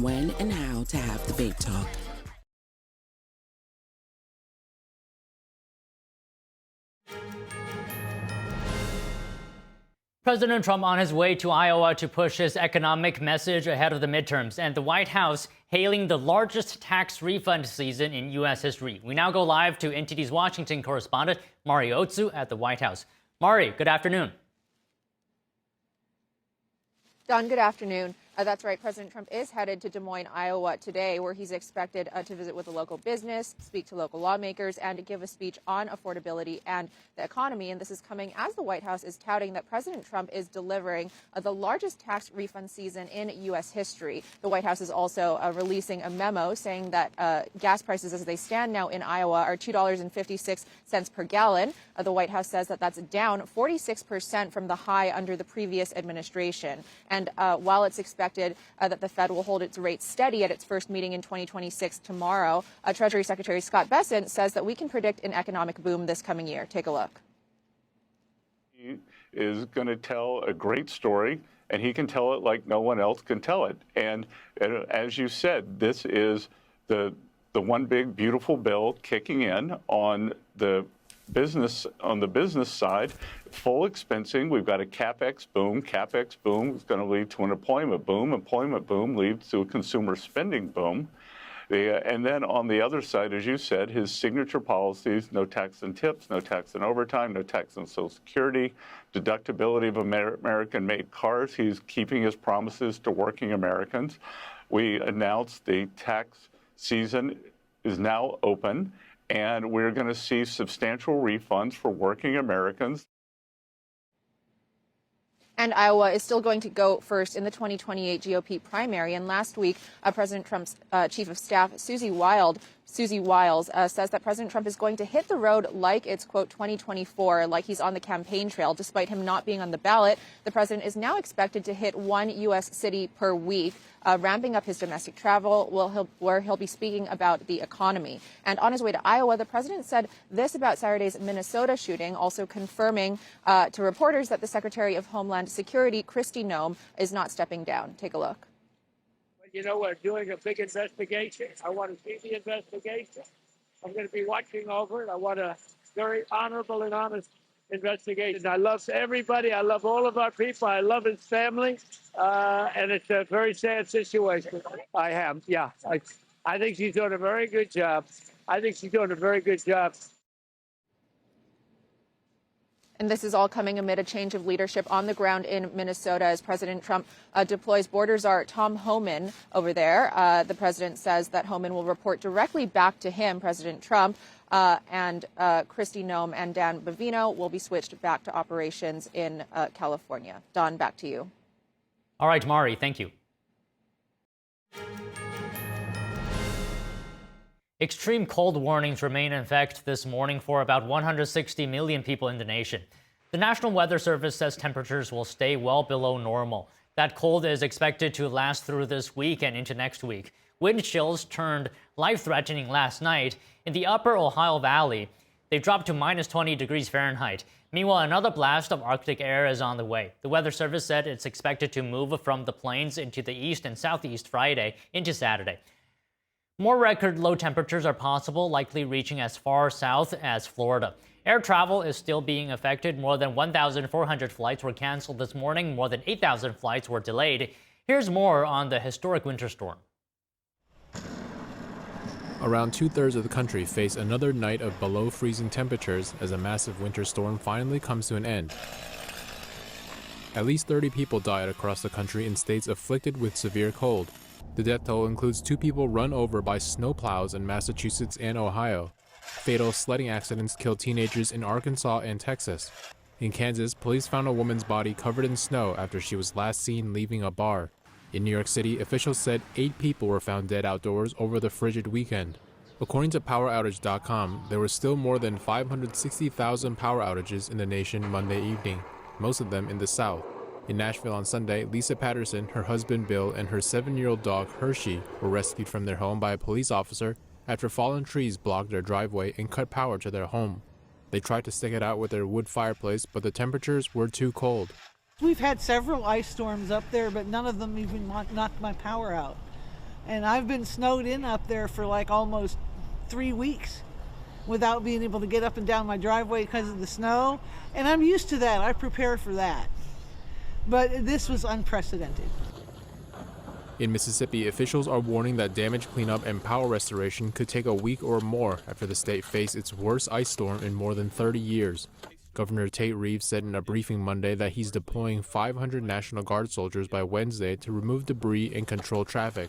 when and how to have the big talk. President Trump on his way to Iowa to push his economic message ahead of the midterms, and the White House hailing the largest tax refund season in U.S. history. We now go live to NTD's Washington correspondent, Mari Otsu, at the White House. Mari, good afternoon. Don, good afternoon. That's right. President Trump is headed to Des Moines, Iowa today, where he's expected to visit with a local business, speak to local lawmakers, and to give a speech on affordability and the economy. And this is coming as the White House is touting that President Trump is delivering the largest tax refund season in U.S. history. The White House is also releasing a memo saying that gas prices as they stand now in Iowa are $2.56 per gallon. The White House says that that's down 46% from the high under the previous administration. And while it's expected that the Fed will hold its rates steady at its first meeting in 2026 tomorrow, Treasury Secretary Scott Bessent says that we can predict an economic boom this coming year. Take a look. He is going to tell a great story, and he can tell it like no one else can tell it. And as you said, this is the one big beautiful bill kicking in on the business side, full expensing. We've got a CapEx boom. CapEx boom is going to lead to an employment boom. Employment boom leads to a consumer spending boom. And then on the other side, as you said, his signature policies, no tax on tips, no tax on overtime, no tax on Social Security, deductibility of American-made cars. He's keeping his promises to working Americans. We announced the tax season is now open, and we're going to see substantial refunds for working Americans. And Iowa is still going to go first in the 2028 GOP primary. And last week, President Trump's chief of staff, Susie Wiles, says that President Trump is going to hit the road like it's, quote, 2024, like he's on the campaign trail. Despite him not being on the ballot, the president is now expected to hit one U.S. city per week, ramping up his domestic travel, where he'll be speaking about the economy. And on his way to Iowa, the president said this about Saturday's Minnesota shooting, also confirming to reporters that the Secretary of Homeland Security, Kristi Noem, is not stepping down. Take a look. You know, we're doing a big investigation. I want to see the investigation. I'm going to be watching over it. I want a very honorable and honest investigation. I love everybody. I love all of our people. I love his family. And it's a very sad situation. I am, yeah. I think she's doing a very good job. And this is all coming amid a change of leadership on the ground in Minnesota as President Trump deploys Border Czar Tom Homan over there. The president says that Homan will report directly back to him, President Trump, and Kristi Noem and Dan Bavino will be switched back to operations in California. Don, back to you. All right, Mari, thank you. Extreme cold warnings remain in effect this morning for about 160 million people in the nation. The National Weather Service says temperatures will stay well below normal. That cold is expected to last through this week and into next week. Wind chills turned life-threatening last night in the upper Ohio Valley. They dropped to minus 20 degrees Fahrenheit. Meanwhile, another blast of Arctic air is on the way. The Weather Service said it's expected to move from the plains into the east and southeast Friday into Saturday. More record low temperatures are possible, likely reaching as far south as Florida. Air travel is still being affected. More than 1,400 flights were canceled this morning. More than 8,000 flights were delayed. Here's more on the historic winter storm. Around two-thirds of the country face another night of below freezing temperatures as a massive winter storm finally comes to an end. At least 30 people died across the country in states afflicted with severe cold. The death toll includes 2 people run over by snowplows in Massachusetts and Ohio. Fatal sledding accidents killed teenagers in Arkansas and Texas. In Kansas, police found a woman's body covered in snow after she was last seen leaving a bar. In New York City, officials said 8 people were found dead outdoors over the frigid weekend. According to PowerOutage.com, there were still more than 560,000 power outages in the nation Monday evening, most of them in the South. In Nashville on Sunday, Lisa Patterson, her husband Bill, and her 7-year-old dog Hershey were rescued from their home by a police officer after fallen trees blocked their driveway and cut power to their home. They tried to stick it out with their wood fireplace, but the temperatures were too cold. We've had several ice storms up there, but none of them even knocked my power out. And I've been snowed in up there for like almost 3 weeks without being able to get up and down my driveway because of the snow. And I'm used to that. I prepare for that. But this was unprecedented. In Mississippi, officials are warning that damage cleanup and power restoration could take a week or more after the state faced its worst ice storm in more than 30 years. Governor Tate Reeves said in a briefing Monday that he's deploying 500 National Guard soldiers by Wednesday to remove debris and control traffic.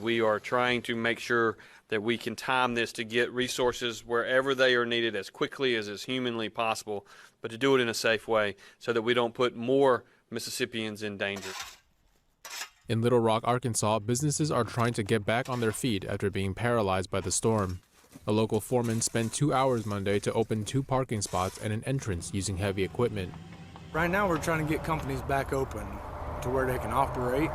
We are trying to make sure that we can time this to get resources wherever they are needed as quickly as is humanly possible, but to do it in a safe way so that we don't put more Mississippians in danger. In Little Rock, Arkansas, businesses are trying to get back on their feet after being paralyzed by the storm. A local foreman spent 2 hours Monday to open 2 parking spots and an entrance using heavy equipment. Right now we're trying to get companies back open to where they can operate.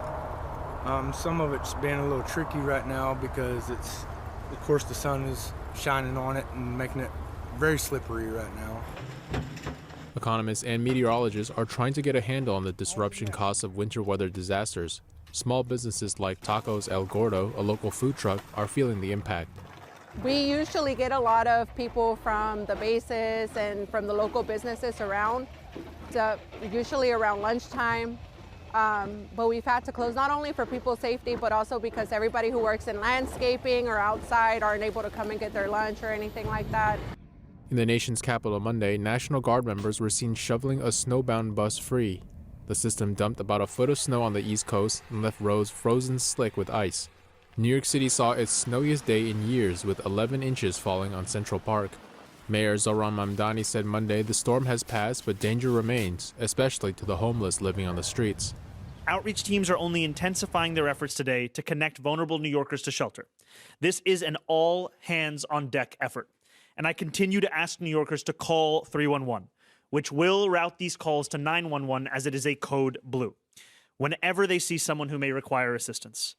Some of it's been a little tricky right now because of course the sun is shining on it and making it very slippery right now. Economists and meteorologists are trying to get a handle on the disruption caused of winter weather disasters. Small businesses like Tacos El Gordo, a local food truck, are feeling the impact. We usually get a lot of people from the bases and from the local businesses around, usually around lunchtime. But we've had to close not only for people's safety, but also because everybody who works in landscaping or outside aren't able to come and get their lunch or anything like that. In the nation's capital Monday, National Guard members were seen shoveling a snowbound bus free. The system dumped about a foot of snow on the East Coast and left roads frozen slick with ice. New York City saw its snowiest day in years with 11 inches falling on Central Park. Mayor Zohran Mamdani said Monday the storm has passed, but danger remains, especially to the homeless living on the streets. Outreach teams are only intensifying their efforts today to connect vulnerable New Yorkers to shelter. This is an all-hands-on-deck effort, and I continue to ask New Yorkers to call 311, which will route these calls to 911 as it is a code blue, whenever they see someone who may require assistance.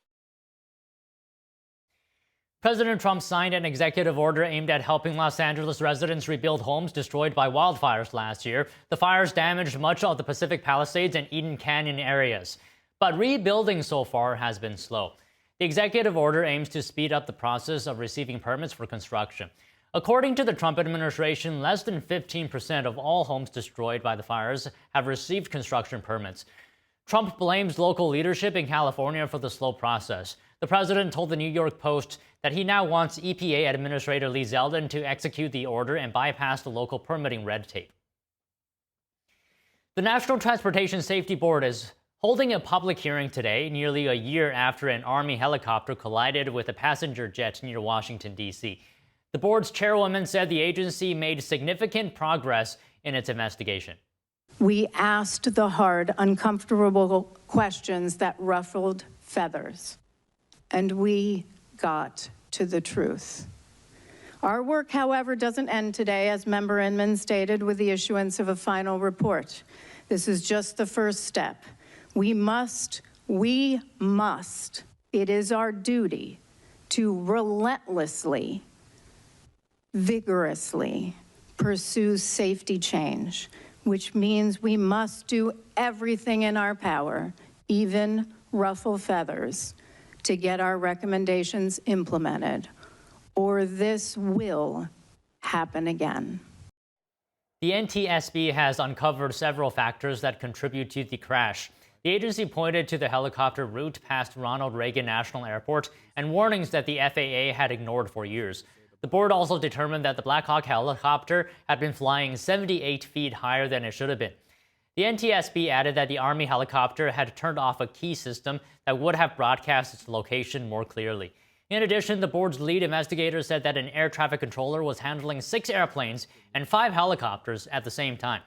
President Trump signed an executive order aimed at helping Los Angeles residents rebuild homes destroyed by wildfires last year. The fires damaged much of the Pacific Palisades and Eden Canyon areas. But rebuilding so far has been slow. The executive order aims to speed up the process of receiving permits for construction. According to the Trump administration, less than 15% of all homes destroyed by the fires have received construction permits. Trump blames local leadership in California for the slow process. The president told the New York Post that he now wants EPA Administrator Lee Zeldin to execute the order and bypass the local permitting red tape. The National Transportation Safety Board is holding a public hearing today, nearly a year after an Army helicopter collided with a passenger jet near Washington, D.C. The board's chairwoman said the agency made significant progress in its investigation. We asked the hard, uncomfortable questions that ruffled feathers, and we got to the truth. Our work, however, doesn't end today, as Member Inman stated, with the issuance of a final report. This is just the first step. We must, it is our duty to relentlessly, vigorously pursue safety change, which means we must do everything in our power, even ruffle feathers, to get our recommendations implemented, or this will happen again. The NTSB has uncovered several factors that contribute to the crash. The agency pointed to the helicopter route past Ronald Reagan National Airport and warnings that the FAA had ignored for years. The board also determined that the Black Hawk helicopter had been flying 78 feet higher than it should have been. The NTSB added that the Army helicopter had turned off a key system that would have broadcast its location more clearly. In addition, the board's lead investigator said that an air traffic controller was handling 6 airplanes and 5 helicopters at the same time.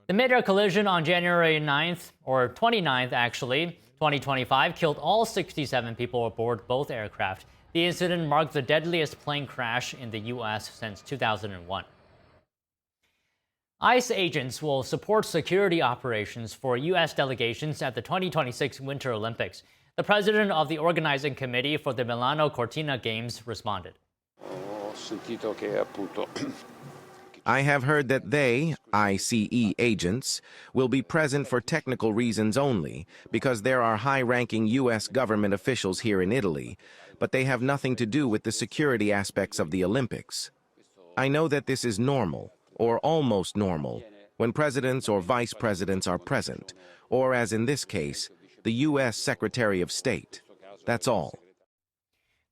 The mid-air collision on January 9th, or 29th actually, 2025, killed all 67 people aboard both aircraft. The incident marked the deadliest plane crash in the U.S. since 2001. ICE agents will support security operations for U.S. delegations at the 2026 Winter Olympics. The president of the organizing committee for the Milano Cortina Games responded. I have heard that they, ICE agents, will be present for technical reasons only because there are high-ranking U.S. government officials here in Italy, but they have nothing to do with the security aspects of the Olympics. I know that this is normal, or almost normal, when presidents or vice presidents are present, or as in this case, the U.S. Secretary of State. That's all.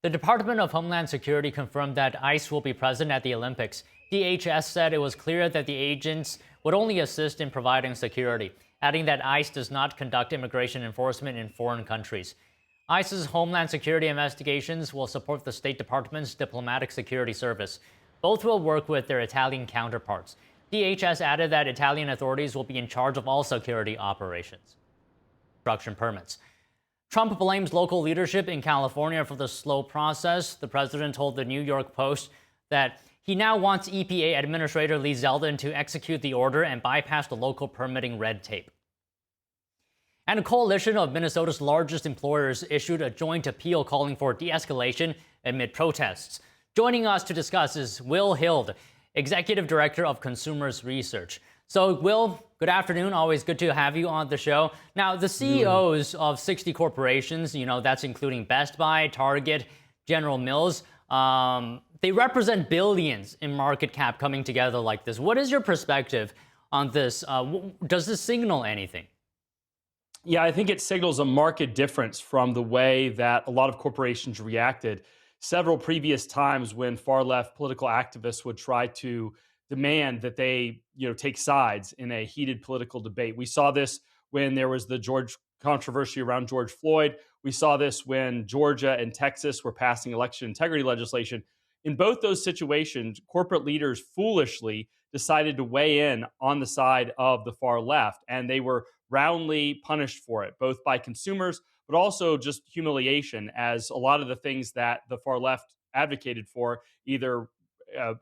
The Department of Homeland Security confirmed that ICE will be present at the Olympics. DHS said it was clear that the agents would only assist in providing security, adding that ICE does not conduct immigration enforcement in foreign countries. ICE's Homeland Security investigations will support the State Department's Diplomatic Security Service. Both will work with their Italian counterparts. DHS added that Italian authorities will be in charge of all security operations. Construction permits. Trump blames local leadership in California for the slow process. The president told the New York Post that he now wants EPA Administrator Lee Zeldin to execute the order and bypass the local permitting red tape. And a coalition of Minnesota's largest employers issued a joint appeal calling for de-escalation amid protests. Joining us to discuss is Will Hild, Executive Director of Consumers Research. So, Will, good afternoon. Always good to have you on the show. Now, the CEOs of 60 corporations, that's including Best Buy, Target, General Mills, they represent billions in market cap coming together like this. What is your perspective on this? Does this signal anything? Yeah, I think it signals a marked difference from the way that a lot of corporations reacted several previous times when far-left political activists would try to demand that they, take sides in a heated political debate. We saw this when there was the controversy around George Floyd. We saw this when Georgia and Texas were passing election integrity legislation. In both those situations, corporate leaders foolishly decided to weigh in on the side of the far left, and they were roundly punished for it, both by consumers, but also just humiliation, as a lot of the things that the far left advocated for either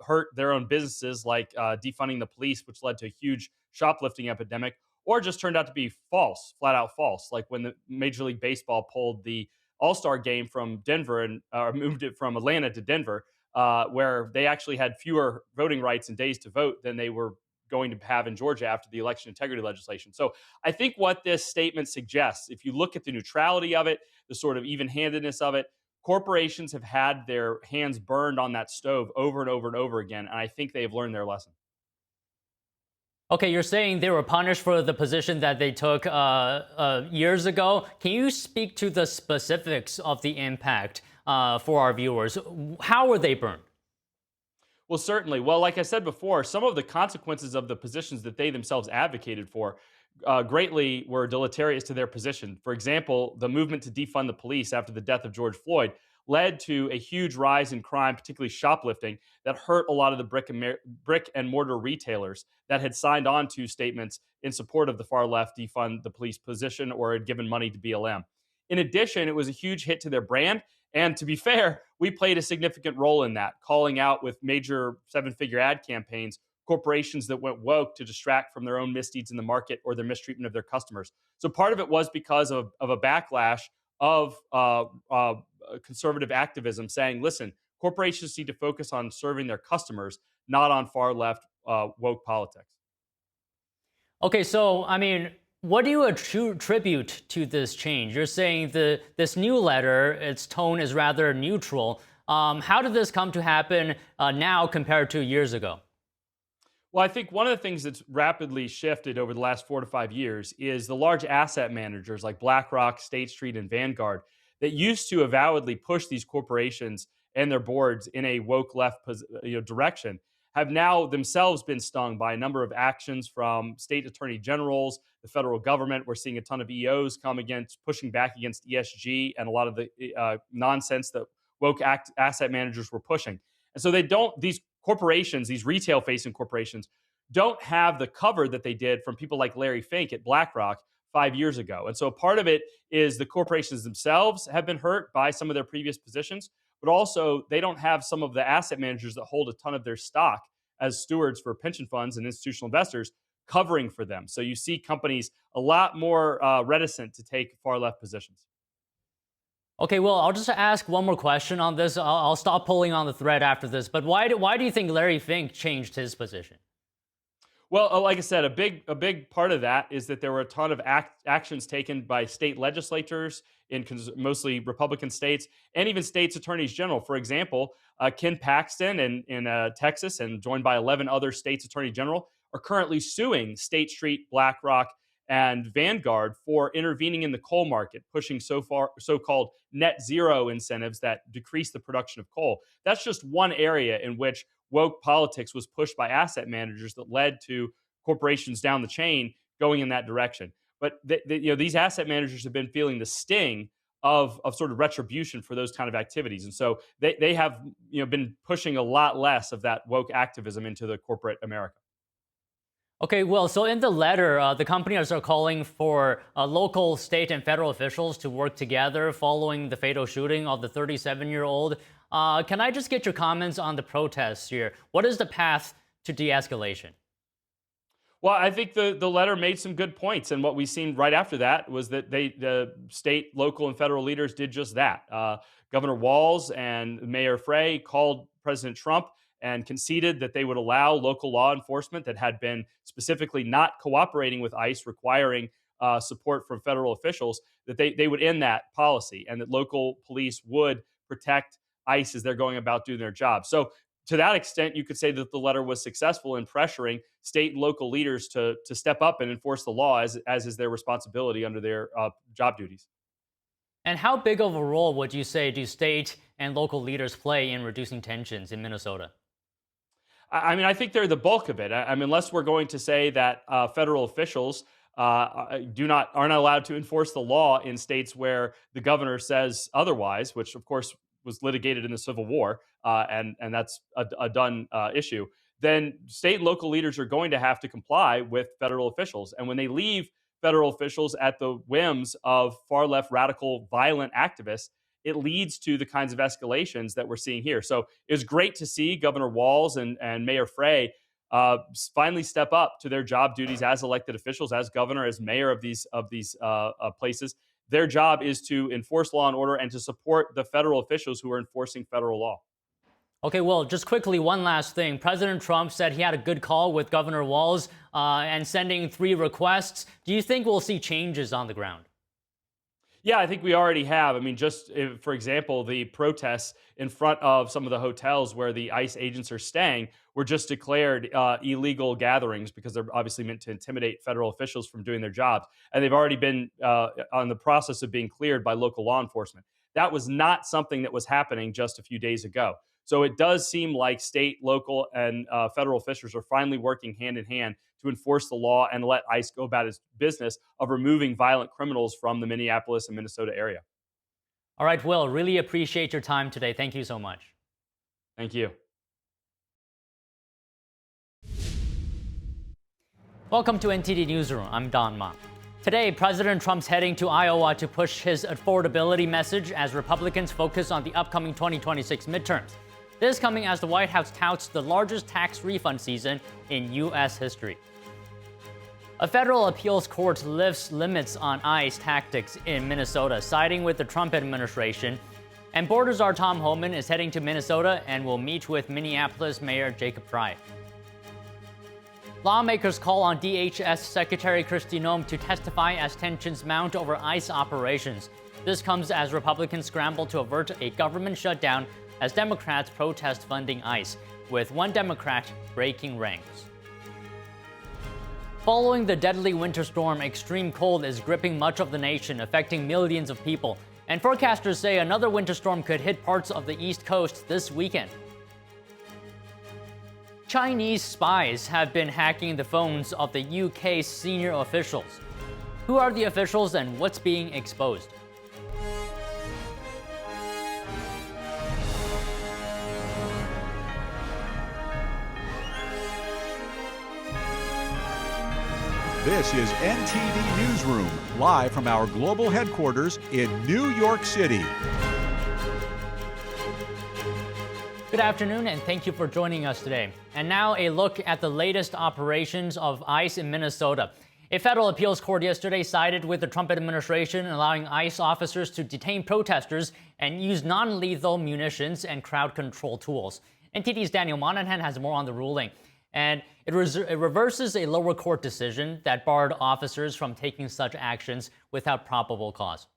hurt their own businesses, like defunding the police, which led to a huge shoplifting epidemic, or just turned out to be false, flat out false, like when the Major League Baseball pulled the All-Star game from Denver and moved it from Atlanta to Denver, where they actually had fewer voting rights and days to vote than they were going to have in Georgia after the election integrity legislation. So I think what this statement suggests, if you look at the neutrality of it, the sort of even-handedness of it, corporations have had their hands burned on that stove over and over and over again, and I think they've learned their lesson. Okay, you're saying they were punished for the position that they took years ago. Can you speak to the specifics of the impact for our viewers? How were they burned? Well, certainly. Well, like I said before, some of the consequences of the positions that they themselves advocated for greatly were deleterious to their position. For example, the movement to defund the police after the death of George Floyd led to a huge rise in crime, particularly shoplifting, that hurt a lot of the brick and mortar retailers that had signed on to statements in support of the far left defund the police position or had given money to BLM. In addition, it was a huge hit to their brand. And to be fair, we played a significant role in that, calling out with major seven-figure ad campaigns corporations that went woke to distract from their own misdeeds in the market or their mistreatment of their customers. So part of it was because of a backlash of conservative activism saying, listen, corporations need to focus on serving their customers, not on far-left woke politics. Okay, so, what do you attribute to this change? You're saying this new letter, its tone is rather neutral. How did this come to happen now compared to years ago? Well, I think one of the things that's rapidly shifted over the last 4 to 5 years is the large asset managers like BlackRock, State Street, and Vanguard that used to avowedly push these corporations and their boards in a woke left direction have now themselves been stung by a number of actions from state attorney generals, the federal government. We're seeing a ton of EOs come against, pushing back against ESG and a lot of the nonsense that woke asset managers were pushing. And so these corporations, these retail-facing corporations, don't have the cover that they did from people like Larry Fink at BlackRock 5 years ago. And so part of it is the corporations themselves have been hurt by some of their previous positions, but also they don't have some of the asset managers that hold a ton of their stock as stewards for pension funds and institutional investors covering for them. So you see companies a lot more reticent to take far left positions. Okay, well, I'll just ask one more question on this. I'll stop pulling on the thread after this. But why do you think Larry Fink changed his position? Well, like I said, a big part of that is that there were a ton of actions taken by state legislatures in mostly Republican states and even states attorneys general. For example, Ken Paxton in Texas and joined by 11 other states attorney general are currently suing State Street, BlackRock, and Vanguard for intervening in the coal market, pushing so-called net zero incentives that decrease the production of coal. That's just one area in which woke politics was pushed by asset managers that led to corporations down the chain going in that direction. But these asset managers have been feeling the sting of sort of retribution for those kind of activities, and so they have been pushing a lot less of that woke activism into the corporate America. Okay, well, so in the letter, the companies are calling for local, state, and federal officials to work together following the fatal shooting of the 37-year-old. Can I just get your comments on the protests here? What is the path to de-escalation? Well, I think the letter made some good points, and what we've seen right after that was that the state, local, and federal leaders did just that. Governor Walz and Mayor Frey called President Trump and conceded that they would allow local law enforcement that had been specifically not cooperating with ICE, requiring support from federal officials, that they would end that policy and that local police would protect ICE as they're going about doing their job. So to that extent, you could say that the letter was successful in pressuring state and local leaders to step up and enforce the law as is their responsibility under their job duties. And how big of a role would you say do state and local leaders play in reducing tensions in Minnesota? I mean, I think they're the bulk of it. I mean, unless we're going to say that federal officials aren't allowed to enforce the law in states where the governor says otherwise, which of course was litigated in the Civil War, and that's a done issue, then state and local leaders are going to have to comply with federal officials. And when they leave federal officials at the whims of far-left radical violent activists, it leads to the kinds of escalations that we're seeing here. So it's great to see Governor Walz and Mayor Frey finally step up to their job duties as elected officials, as governor, as mayor of these places. Their job is to enforce law and order and to support the federal officials who are enforcing federal law. Okay, well, just quickly, one last thing. President Trump said he had a good call with Governor Walz and sending 3 requests. Do you think we'll see changes on the ground? Yeah, I think we already have. I mean, for example, the protests in front of some of the hotels where the ICE agents are staying were just declared illegal gatherings because they're obviously meant to intimidate federal officials from doing their jobs. And they've already been on the process of being cleared by local law enforcement. That was not something that was happening just a few days ago. So it does seem like state, local, and federal officials are finally working hand in hand to enforce the law and let ICE go about its business of removing violent criminals from the Minneapolis and Minnesota area. All right, Will, really appreciate your time today. Thank you so much. Thank you. Welcome to NTD Newsroom. I'm Don Ma. Today, President Trump's heading to Iowa to push his affordability message as Republicans focus on the upcoming 2026 midterms. This coming as the White House touts the largest tax refund season in U.S. history. A federal appeals court lifts limits on ICE tactics in Minnesota, siding with the Trump administration. And Border Czar Tom Homan is heading to Minnesota and will meet with Minneapolis Mayor Jacob Frey. Lawmakers call on DHS Secretary Kristi Noem to testify as tensions mount over ICE operations. This comes as Republicans scramble to avert a government shutdown as Democrats protest funding ICE, with one Democrat breaking ranks. Following the deadly winter storm, extreme cold is gripping much of the nation, affecting millions of people. And forecasters say another winter storm could hit parts of the East Coast this weekend. Chinese spies have been hacking the phones of the UK's senior officials. Who are the officials and what's being exposed? This is NTD Newsroom, live from our global headquarters in New York City. Good afternoon, and thank you for joining us today. And now a look at the latest operations of ICE in Minnesota. A federal appeals court yesterday sided with the Trump administration, allowing ICE officers to detain protesters and use non-lethal munitions and crowd control tools. NTD's Daniel Monahan has more on the ruling. And it reverses a lower court decision that barred officers from taking such actions without probable cause.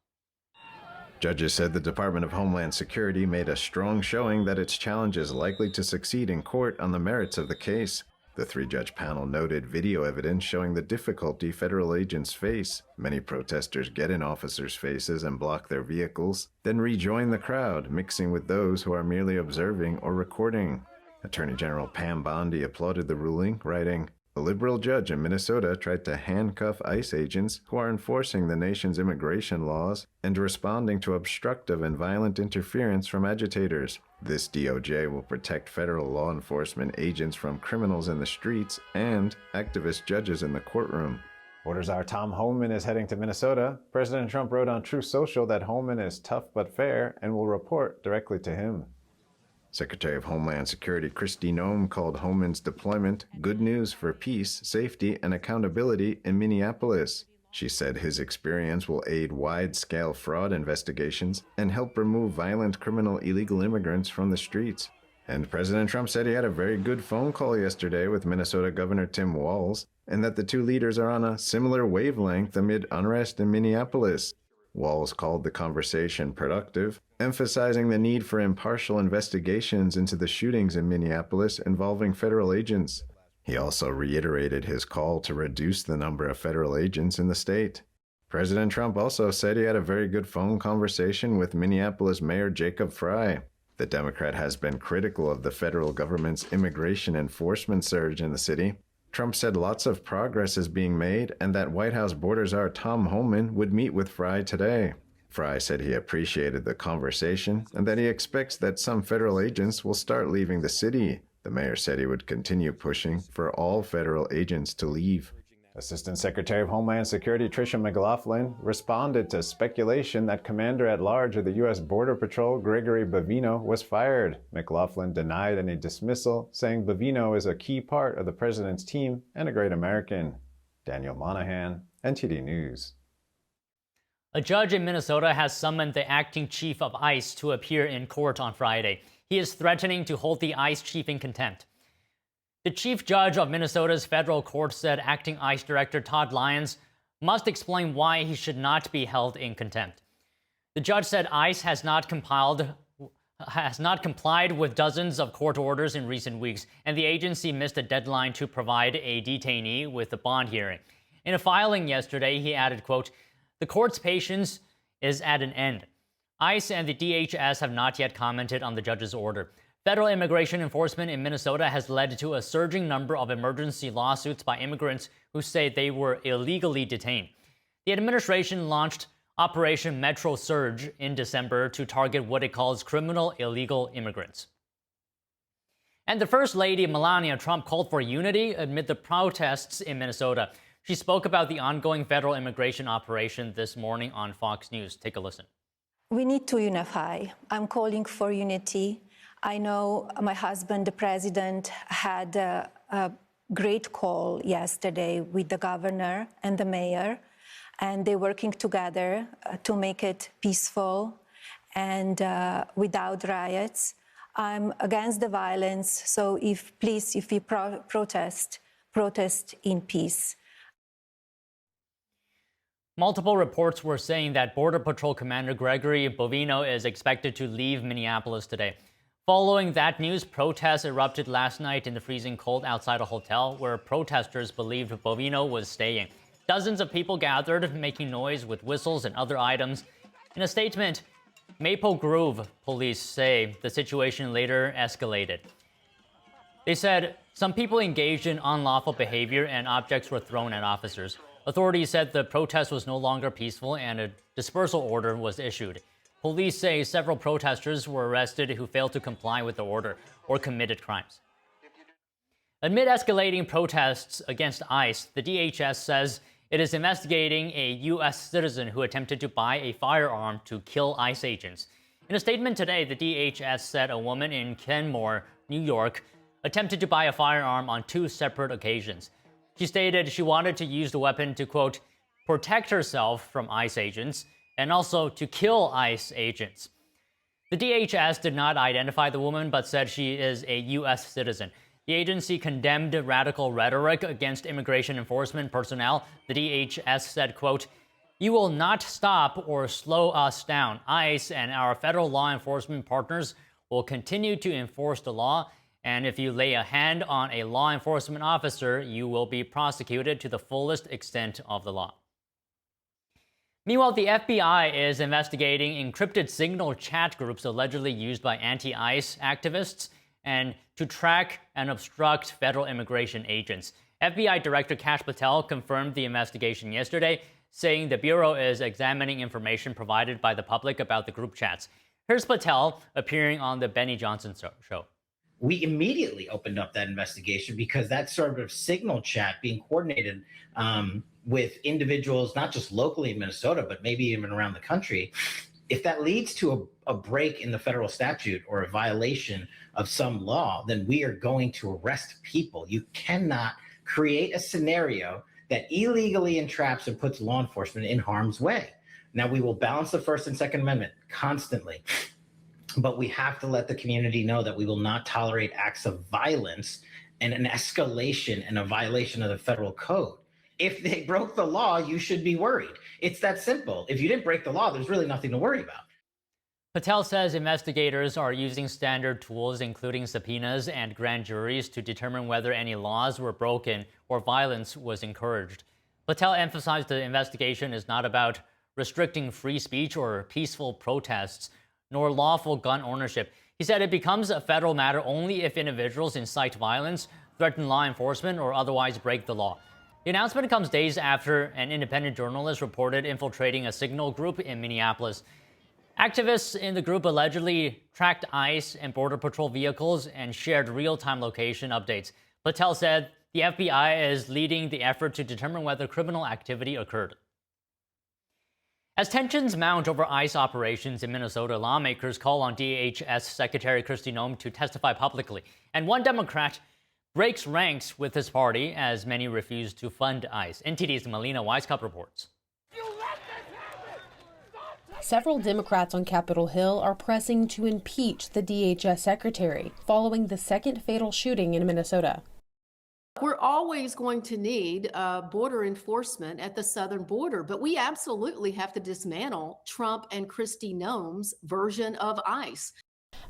Judges said the Department of Homeland Security made a strong showing that its challenge is likely to succeed in court on the merits of the case. The three-judge panel noted video evidence showing the difficulty federal agents face. Many protesters get in officers' faces and block their vehicles, then rejoin the crowd, mixing with those who are merely observing or recording. Attorney General Pam Bondi applauded the ruling, writing, "A liberal judge in Minnesota tried to handcuff ICE agents who are enforcing the nation's immigration laws and responding to obstructive and violent interference from agitators. This DOJ will protect federal law enforcement agents from criminals in the streets and activist judges in the courtroom." Borders Hour Tom Homan is heading to Minnesota. President Trump wrote on Truth Social that Homan is tough but fair and will report directly to him. Secretary of Homeland Security Kristi Noem called Homan's deployment good news for peace, safety, and accountability in Minneapolis. She said his experience will aid wide-scale fraud investigations and help remove violent criminal illegal immigrants from the streets. And President Trump said he had a very good phone call yesterday with Minnesota Governor Tim Walz, and that the two leaders are on a similar wavelength amid unrest in Minneapolis. Walz called the conversation productive, emphasizing the need for impartial investigations into the shootings in Minneapolis involving federal agents. He also reiterated his call to reduce the number of federal agents in the state. President Trump also said he had a very good phone conversation with Minneapolis Mayor Jacob Frey. The Democrat has been critical of the federal government's immigration enforcement surge in the city. Trump said lots of progress is being made and that White House Borders Hour Tom Homan would meet with Frey today. Frey said he appreciated the conversation and that he expects that some federal agents will start leaving the city. The mayor said he would continue pushing for all federal agents to leave. Assistant Secretary of Homeland Security Tricia McLaughlin responded to speculation that Commander-at-Large of the U.S. Border Patrol Gregory Bovino was fired. McLaughlin denied any dismissal, saying Bovino is a key part of the president's team and a great American. Daniel Monahan, NTD News. A judge in Minnesota has summoned the acting chief of ICE to appear in court on Friday. He is threatening to hold the ICE chief in contempt. The chief judge of Minnesota's federal court said acting ICE director Todd Lyons must explain why he should not be held in contempt. The judge said ICE has not complied with dozens of court orders in recent weeks, and the agency missed a deadline to provide a detainee with a bond hearing. In a filing yesterday, he added, quote, "The court's patience is at an end. ICE and the DHS have not yet commented on the judge's order. Federal immigration enforcement in Minnesota has led to a surging number of emergency lawsuits by immigrants who say they were illegally detained. The administration launched Operation Metro Surge in December to target what it calls criminal illegal immigrants." And the First Lady, Melania Trump, called for unity amid the protests in Minnesota. She spoke about the ongoing federal immigration operation this morning on Fox News. Take a listen. We need to unify. I'm calling for unity. I know my husband, the president, had a great call yesterday with the governor and the mayor, and they're working together to make it peaceful and without riots. I'm against the violence, so if we protest in peace. Multiple reports were saying that Border Patrol Commander Gregory Bovino is expected to leave Minneapolis today. Following that news, protests erupted last night in the freezing cold outside a hotel where protesters believed Bovino was staying. Dozens of people gathered, making noise with whistles and other items. In a statement, Maple Grove police say the situation later escalated. They said some people engaged in unlawful behavior and objects were thrown at officers. Authorities said the protest was no longer peaceful and a dispersal order was issued. Police say several protesters were arrested who failed to comply with the order or committed crimes. Amid escalating protests against ICE, the DHS says it is investigating a U.S. citizen who attempted to buy a firearm to kill ICE agents. In a statement today, the DHS said a woman in Kenmore, New York, attempted to buy a firearm on 2 separate occasions. She stated she wanted to use the weapon to, quote, protect herself from ICE agents and also to kill ICE agents. The DHS did not identify the woman, but said she is a U.S. citizen. The agency condemned radical rhetoric against immigration enforcement personnel. The DHS said, quote, "You will not stop or slow us down. ICE and our federal law enforcement partners will continue to enforce the law, and if you lay a hand on a law enforcement officer, you will be prosecuted to the fullest extent of the law." Meanwhile, the FBI is investigating encrypted signal chat groups allegedly used by anti-ICE activists and to track and obstruct federal immigration agents. FBI Director Kash Patel confirmed the investigation yesterday, saying the Bureau is examining information provided by the public about the group chats. Here's Patel appearing on the Benny Johnson show. We immediately opened up that investigation because that sort of signal chat being coordinated with individuals, not just locally in Minnesota, but maybe even around the country, if that leads to a break in the federal statute or a violation of some law, then we are going to arrest people. You cannot create a scenario that illegally entraps and puts law enforcement in harm's way. Now, we will balance the First and Second Amendment constantly, but we have to let the community know that we will not tolerate acts of violence and an escalation and a violation of the federal code. If they broke the law, you should be worried. It's that simple. If you didn't break the law, there's really nothing to worry about. Patel says investigators are using standard tools, including subpoenas and grand juries, to determine whether any laws were broken or violence was encouraged. Patel emphasized the investigation is not about restricting free speech or peaceful protests, nor lawful gun ownership. He said it becomes a federal matter only if individuals incite violence, threaten law enforcement, or otherwise break the law. The announcement comes days after an independent journalist reported infiltrating a signal group in Minneapolis. Activists in the group allegedly tracked ICE and Border Patrol vehicles and shared real-time location updates. Patel said the FBI is leading the effort to determine whether criminal activity occurred. As tensions mount over ICE operations in Minnesota, lawmakers call on DHS Secretary Kristi Noem to testify publicly. And one Democrat breaks ranks with his party as many refuse to fund ICE. NTD's Melina Weisskopf reports. Several Democrats on Capitol Hill are pressing to impeach the DHS secretary following the second fatal shooting in Minnesota. We're always going to need border enforcement at the southern border, but we absolutely have to dismantle Trump and Kristi Noem's version of ICE.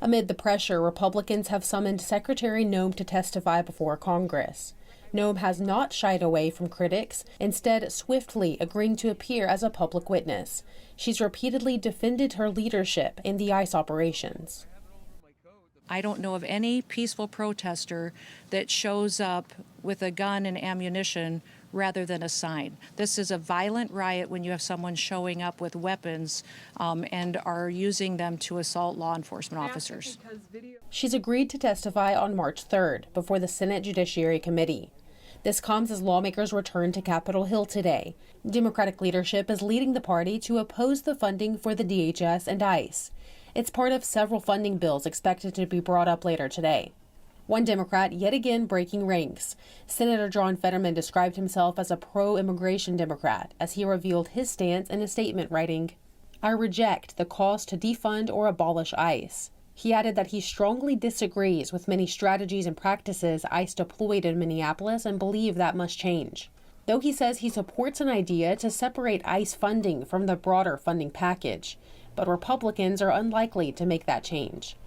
Amid the pressure, Republicans have summoned Secretary Noem to testify before Congress. Noem has not shied away from critics, instead swiftly agreeing to appear as a public witness. She's repeatedly defended her leadership in the ICE operations. I don't know of any peaceful protester that shows up with a gun and ammunition rather than a sign. This is a violent riot when you have someone showing up with weapons and are using them to assault law enforcement officers. She's agreed to testify on March 3rd before the Senate Judiciary Committee. This comes as lawmakers return to Capitol Hill today. Democratic leadership is leading the party to oppose the funding for the DHS and ICE. It's part of several funding bills expected to be brought up later today. One Democrat yet again breaking ranks. Senator John Fetterman described himself as a pro-immigration Democrat as he revealed his stance in a statement writing, "I reject the calls to defund or abolish ICE." He added that he strongly disagrees with many strategies and practices ICE deployed in Minneapolis and believe that must change. Though he says he supports an idea to separate ICE funding from the broader funding package, but Republicans are unlikely to make that change.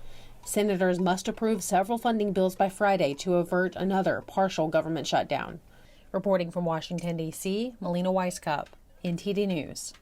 Senators must approve several funding bills by Friday to avert another partial government shutdown. Reporting from Washington, D.C., Melina Weisskopf, NTD News.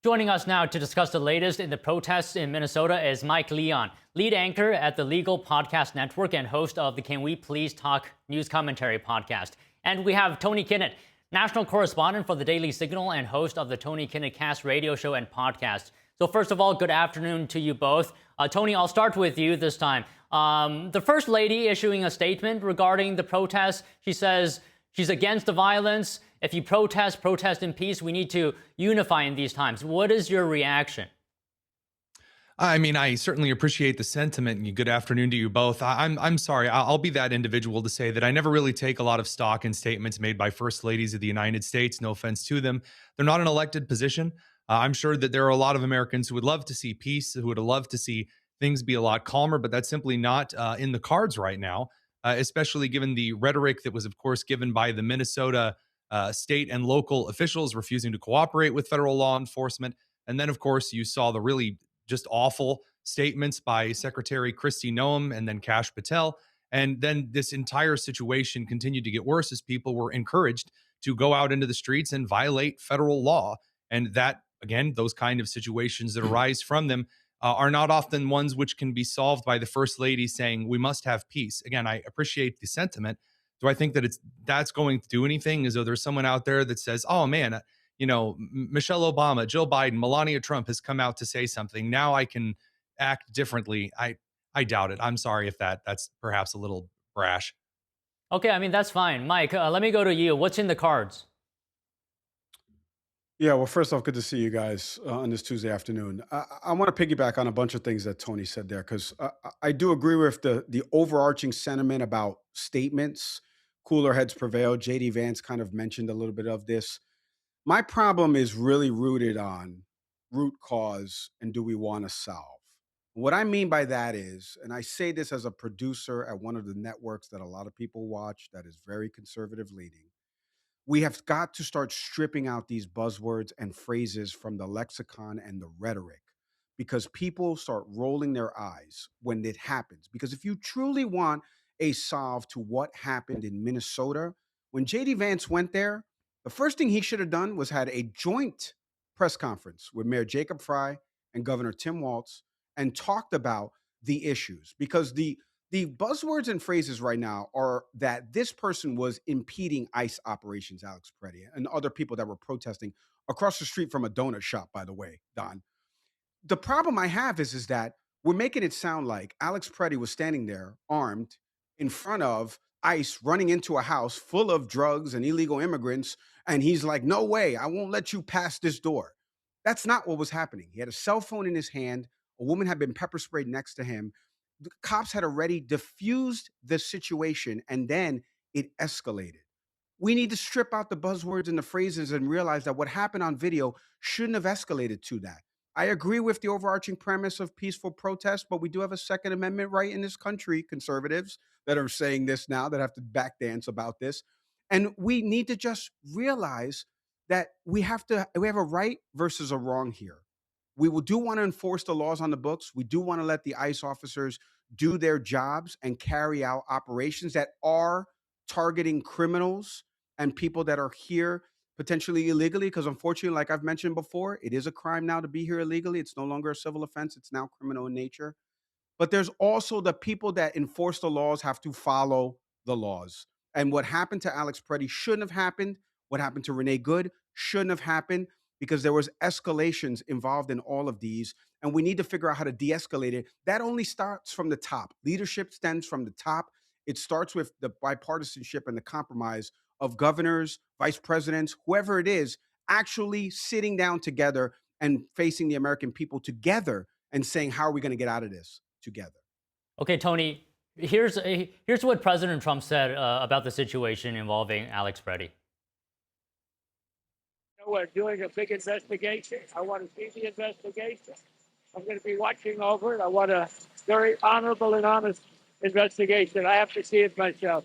Joining us now to discuss the latest in the protests in Minnesota is Mike Leon, lead anchor at the Legal Podcast Network and host of the Can We Please Talk News Commentary podcast. And we have Tony Kinnett, national correspondent for the Daily Signal and host of the Tony Kinnett Cast radio show and podcast. So first of all, good afternoon to you both. Tony, I'll start with you this time. The First Lady issuing a statement regarding the protests. She says she's against the violence. If you protest in peace. We need to unify in these times. What is your reaction? I mean, I certainly appreciate the sentiment, and good afternoon to you both. I'm sorry. I'll be that individual to say that I never really take a lot of stock in statements made by first ladies of the United States. No offense to them, they're not an elected position. I'm sure that there are a lot of Americans who would love to see peace, who would love to see things be a lot calmer, but that's simply not in the cards right now. Especially given the rhetoric that was, of course, given by the Minnesota state and local officials refusing to cooperate with federal law enforcement. And then, of course, you saw the really just awful statements by Secretary Kristi Noem and then Kash Patel. And then this entire situation continued to get worse as people were encouraged to go out into the streets and violate federal law. And that, again, those kind of situations that arise from them are not often ones which can be solved by the first lady saying we must have peace. Again, I appreciate the sentiment. Do I think that that's going to do anything? As though there's someone out there that says, "Oh man, Michelle Obama, Joe Biden, Melania Trump has come out to say something. Now I can act differently." I doubt it. I'm sorry if that's perhaps a little brash. Okay, I mean, that's fine. Mike, let me go to you. What's in the cards? Yeah, well, first off, good to see you guys on this Tuesday afternoon. I want to piggyback on a bunch of things that Tony said there, because I do agree with the overarching sentiment about statements. Cooler heads prevail. JD Vance kind of mentioned a little bit of this. My problem is really rooted on root cause and do we want to solve? What I mean by that is, and I say this as a producer at one of the networks that a lot of people watch that is very conservative leaning, we have got to start stripping out these buzzwords and phrases from the lexicon and the rhetoric, because people start rolling their eyes when it happens. Because if you truly want a solve to what happened in Minnesota, when JD Vance went there, the first thing he should have done was had a joint press conference with Mayor Jacob Fry and Governor Tim Walz and talked about the issues, because the buzzwords and phrases right now are that this person was impeding ICE operations, Alex Preddy, and other people that were protesting across the street from a donut shop, by the way, Don. The problem I have is that we're making it sound like Alex Preddy was standing there armed in front of ICE running into a house full of drugs and illegal immigrants. And he's like, "No way, I won't let you pass this door." That's not what was happening. He had a cell phone in his hand. A woman had been pepper sprayed next to him. The cops had already diffused the situation, and then it escalated. We need to strip out the buzzwords and the phrases and realize that what happened on video shouldn't have escalated to that. I agree with the overarching premise of peaceful protest, but we do have a Second Amendment right in this country, conservatives that are saying this now, that have to backdance about this. And we need to just realize that we have a right versus a wrong here. We do want to enforce the laws on the books. We do want to let the ICE officers do their jobs and carry out operations that are targeting criminals and people that are here potentially illegally, because unfortunately, like I've mentioned before, it is a crime now to be here illegally. It's no longer a civil offense. It's now criminal in nature. But there's also the people that enforce the laws have to follow the laws. And what happened to Alex Preddy shouldn't have happened. What happened to Renee Good shouldn't have happened, because there was escalations involved in all of these. And we need to figure out how to de-escalate it. That only starts from the top. Leadership stems from the top. It starts with the bipartisanship and the compromise of governors, vice presidents, whoever it is, actually sitting down together and facing the American people together and saying, how are we going to get out of this together? Okay, Tony, here's what President Trump said about the situation involving Alex Preddy. We're doing a big investigation. I want to see the investigation. I'm going to be watching over it. I want a very honorable and honest investigation. I have to see it myself.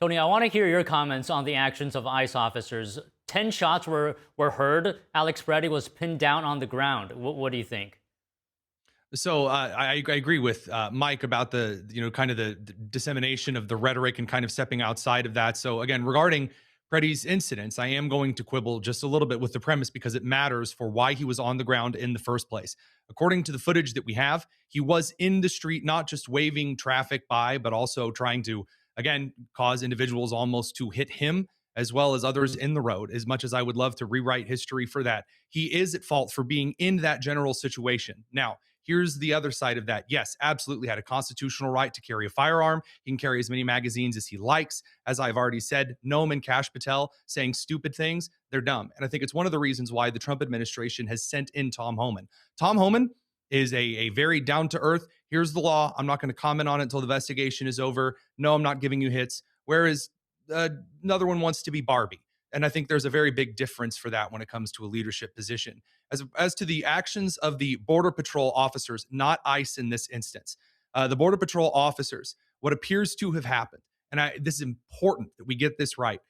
Tony, I want to hear your comments on the actions of ICE officers. 10 shots were heard. Alex Preddy was pinned down on the ground. What do you think? So I agree with Mike about the kind of the dissemination of the rhetoric and kind of stepping outside of that. So again, regarding Preddy's incidents, I am going to quibble just a little bit with the premise, because it matters for why he was on the ground in the first place. According to the footage that we have, he was in the street, not just waving traffic by, but also trying to, again, cause individuals almost to hit him as well as others in the road. As much as I would love to rewrite history for that, he is at fault for being in that general situation. Now, here's the other side of that. Yes, absolutely had a constitutional right to carry a firearm. He can carry as many magazines as he likes. As I've already said, Noam and Kash Patel saying stupid things, they're dumb. And I think it's one of the reasons why the Trump administration has sent in Tom Homan. Tom Homan is a very down to earth, here's the law. I'm not going to comment on it until the investigation is over. No, I'm not giving you hits. Whereas another one wants to be Barbie. And I think there's a very big difference for that when it comes to a leadership position. As to the actions of the Border Patrol officers, not ICE in this instance, the Border Patrol officers, what appears to have happened, and this is important that we get this right.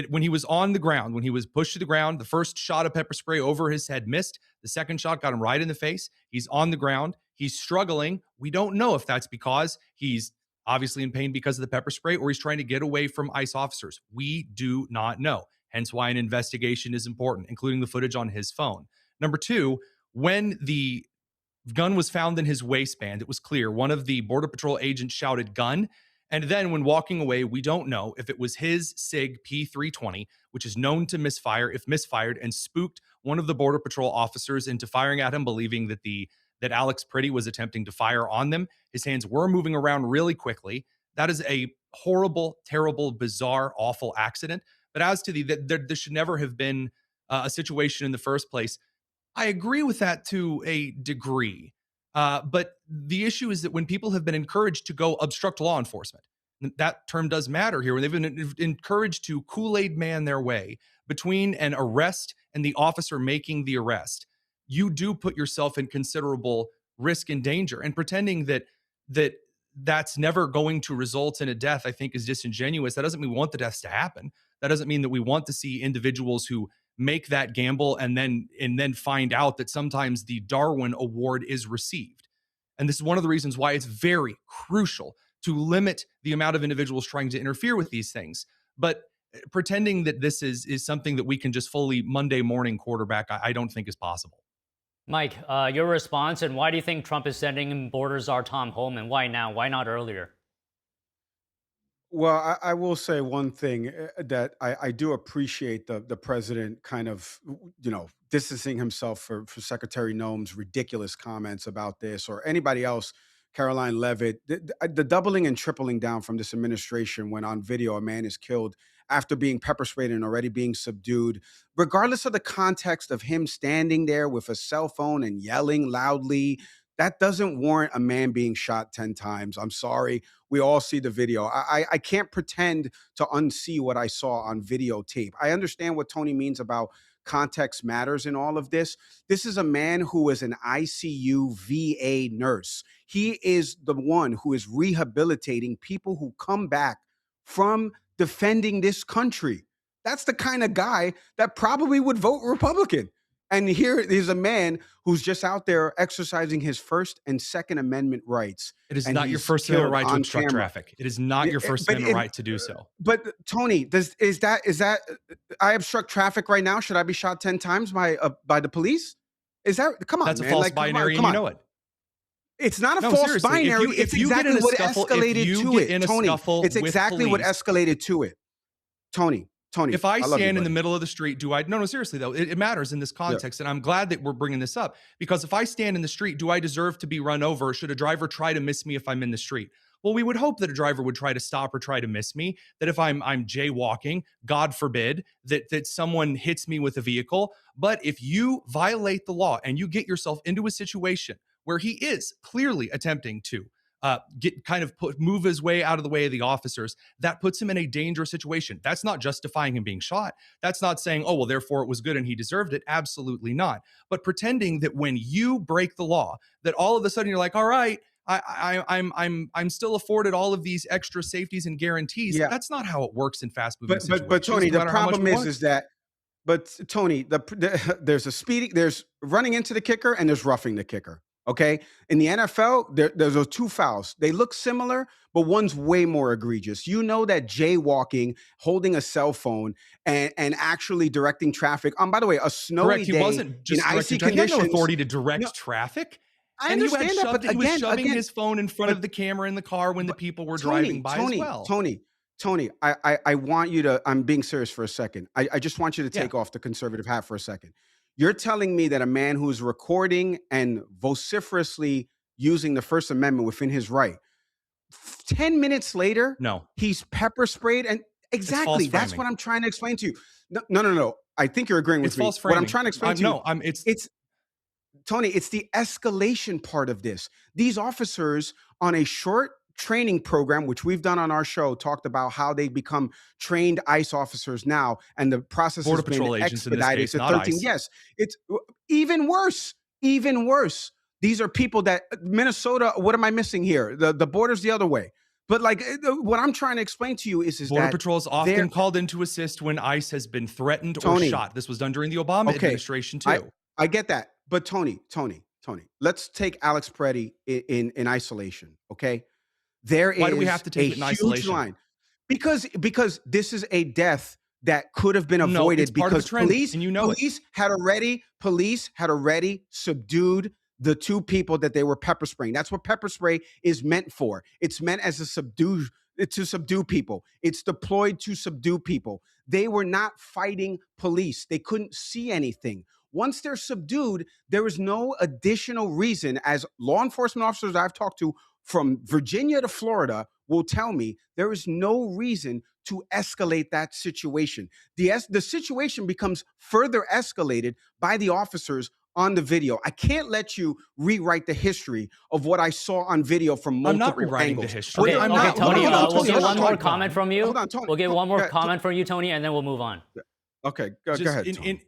When he was on the ground, when he was pushed to the ground, the first shot of pepper spray over his head missed. The second shot got him right in the face. He's on the ground. He's struggling. We don't know if that's because he's obviously in pain because of the pepper spray or he's trying to get away from ICE officers. We do not know. Hence why an investigation is important, including the footage on his phone. Number two, when the gun was found in his waistband, it was clear. One of the Border Patrol agents shouted gun. And then when walking away, we don't know if it was his SIG P320, which is known to misfire if misfired, and spooked one of the Border Patrol officers into firing at him, believing that Alex Pretty was attempting to fire on them. His hands were moving around really quickly. That is a horrible, terrible, bizarre, awful accident. But as to there should never have been a situation in the first place, I agree with that to a degree. But the issue is that when people have been encouraged to go obstruct law enforcement, that term does matter here, when they've been encouraged to Kool-Aid man their way between an arrest and the officer making the arrest, you do put yourself in considerable risk and danger. And pretending that's never going to result in a death, I think, is disingenuous. That doesn't mean we want the deaths to happen. That doesn't mean that we want to see individuals who make that gamble and then find out that sometimes the Darwin Award is received. And this is one of the reasons why it's very crucial to limit the amount of individuals trying to interfere with these things. But pretending that this is something that we can just fully Monday morning quarterback, I don't think is possible. Mike, your response, and why do you think Trump is sending border czar Tom home, and why now? Why not earlier? Well, I will say one thing that I do appreciate the president kind of, distancing himself for Secretary Noem's ridiculous comments about this or anybody else, Caroline Levitt, the doubling and tripling down from this administration when on video a man is killed after being pepper sprayed and already being subdued, regardless of the context of him standing there with a cell phone and yelling loudly. That doesn't warrant a man being shot 10 times. I'm sorry. We all see the video. I can't pretend to unsee what I saw on videotape. I understand what Tony means about context matters in all of this. This is a man who is an ICU VA nurse. He is the one who is rehabilitating people who come back from defending this country. That's the kind of guy that probably would vote Republican. And here is a man who's just out there exercising his First and Second Amendment rights. It is not your First Amendment right to obstruct traffic. It is not your First Amendment right to do so. But Tony, is that I obstruct traffic right now? Should I be shot 10 times by the police? Is that, come on, that's man. a false binary, and you know it. It's not a false binary. It's exactly what escalated to it, Tony. It's exactly what escalated to it, Tony. If I stand in the middle of the street, no, seriously though, it matters in this context. And I'm glad that we're bringing this up, because if I stand in the street, do I deserve to be run over? Should a driver try to miss me if I'm in the street? Well, we would hope that a driver would try to stop or try to miss me, that if I'm jaywalking, God forbid, that someone hits me with a vehicle. But if you violate the law and you get yourself into a situation where he is clearly attempting to move his way out of the way of the officers, that puts him in a dangerous situation. That's not justifying him being shot. That's not saying, oh, well, therefore it was good and he deserved it. Absolutely not. But pretending that when you break the law, that all of a sudden you're like, all right, I'm still afforded all of these extra safeties and guarantees. Yeah. That's not how it works in fast moving situations. But Tony, the problem is that. But Tony, there's running into the kicker and there's roughing the kicker. Okay. In the NFL, there's those two fouls. They look similar, but one's way more egregious. You know that jaywalking, holding a cell phone, and actually directing traffic. By the way, a snowy day, he wasn't just in icy conditions. He had no authority to direct traffic. I understand that, but he was shoving his phone in front of the camera in the car when the people were driving by as well. Tony, I want you to, I'm being serious for a second. I just want you to take off the conservative hat for a second. You're telling me that a man who's recording and vociferously using the First Amendment within his right, 10 minutes later, he's pepper sprayed, and exactly that's what I'm trying to explain to you. No. I think you're agreeing with me. False framing. What I'm trying to explain to you, Tony, it's the escalation part of this. These officers on a short training program, which we've done on our show, talked about how they become trained ICE officers now, and the process Border has been Patrol agents in this expedited case, to not 13. ICE. Yes, it's even worse. Even worse. These are people that Minnesota. What am I missing here? The border's the other way. But like what I'm trying to explain to you is Border that Patrol is often called in to assist when ICE has been threatened or Tony, shot. This was done during the Obama okay, administration too. I get that, but Tony, let's take Alex Peretti in isolation. Okay, there Why do we is have to a take it in huge isolation? line because this is a death that could have been No, it's avoided part of a because trend, and you know it. police had already subdued the two people that they were pepper spraying. That's what pepper spray is meant for. It's meant as to subdue people. It's deployed to subdue people. They were not fighting police. They couldn't see anything. Once they're subdued, there is no additional reason, as law enforcement officers I've talked to from Virginia to Florida will tell me, there is no reason to escalate that situation. The situation becomes further escalated by the officers on the video. I can't let you rewrite the history of what I saw on video from multiple I'm not rewriting angles. the history. Okay, I'm okay, not. Tony, hold on, we'll Tony, get hold on, one more Tony. comment from you. Hold on, Tony. We'll get one more Yeah, comment from you, Tony, and then we'll move on. Okay, go ahead, Tony.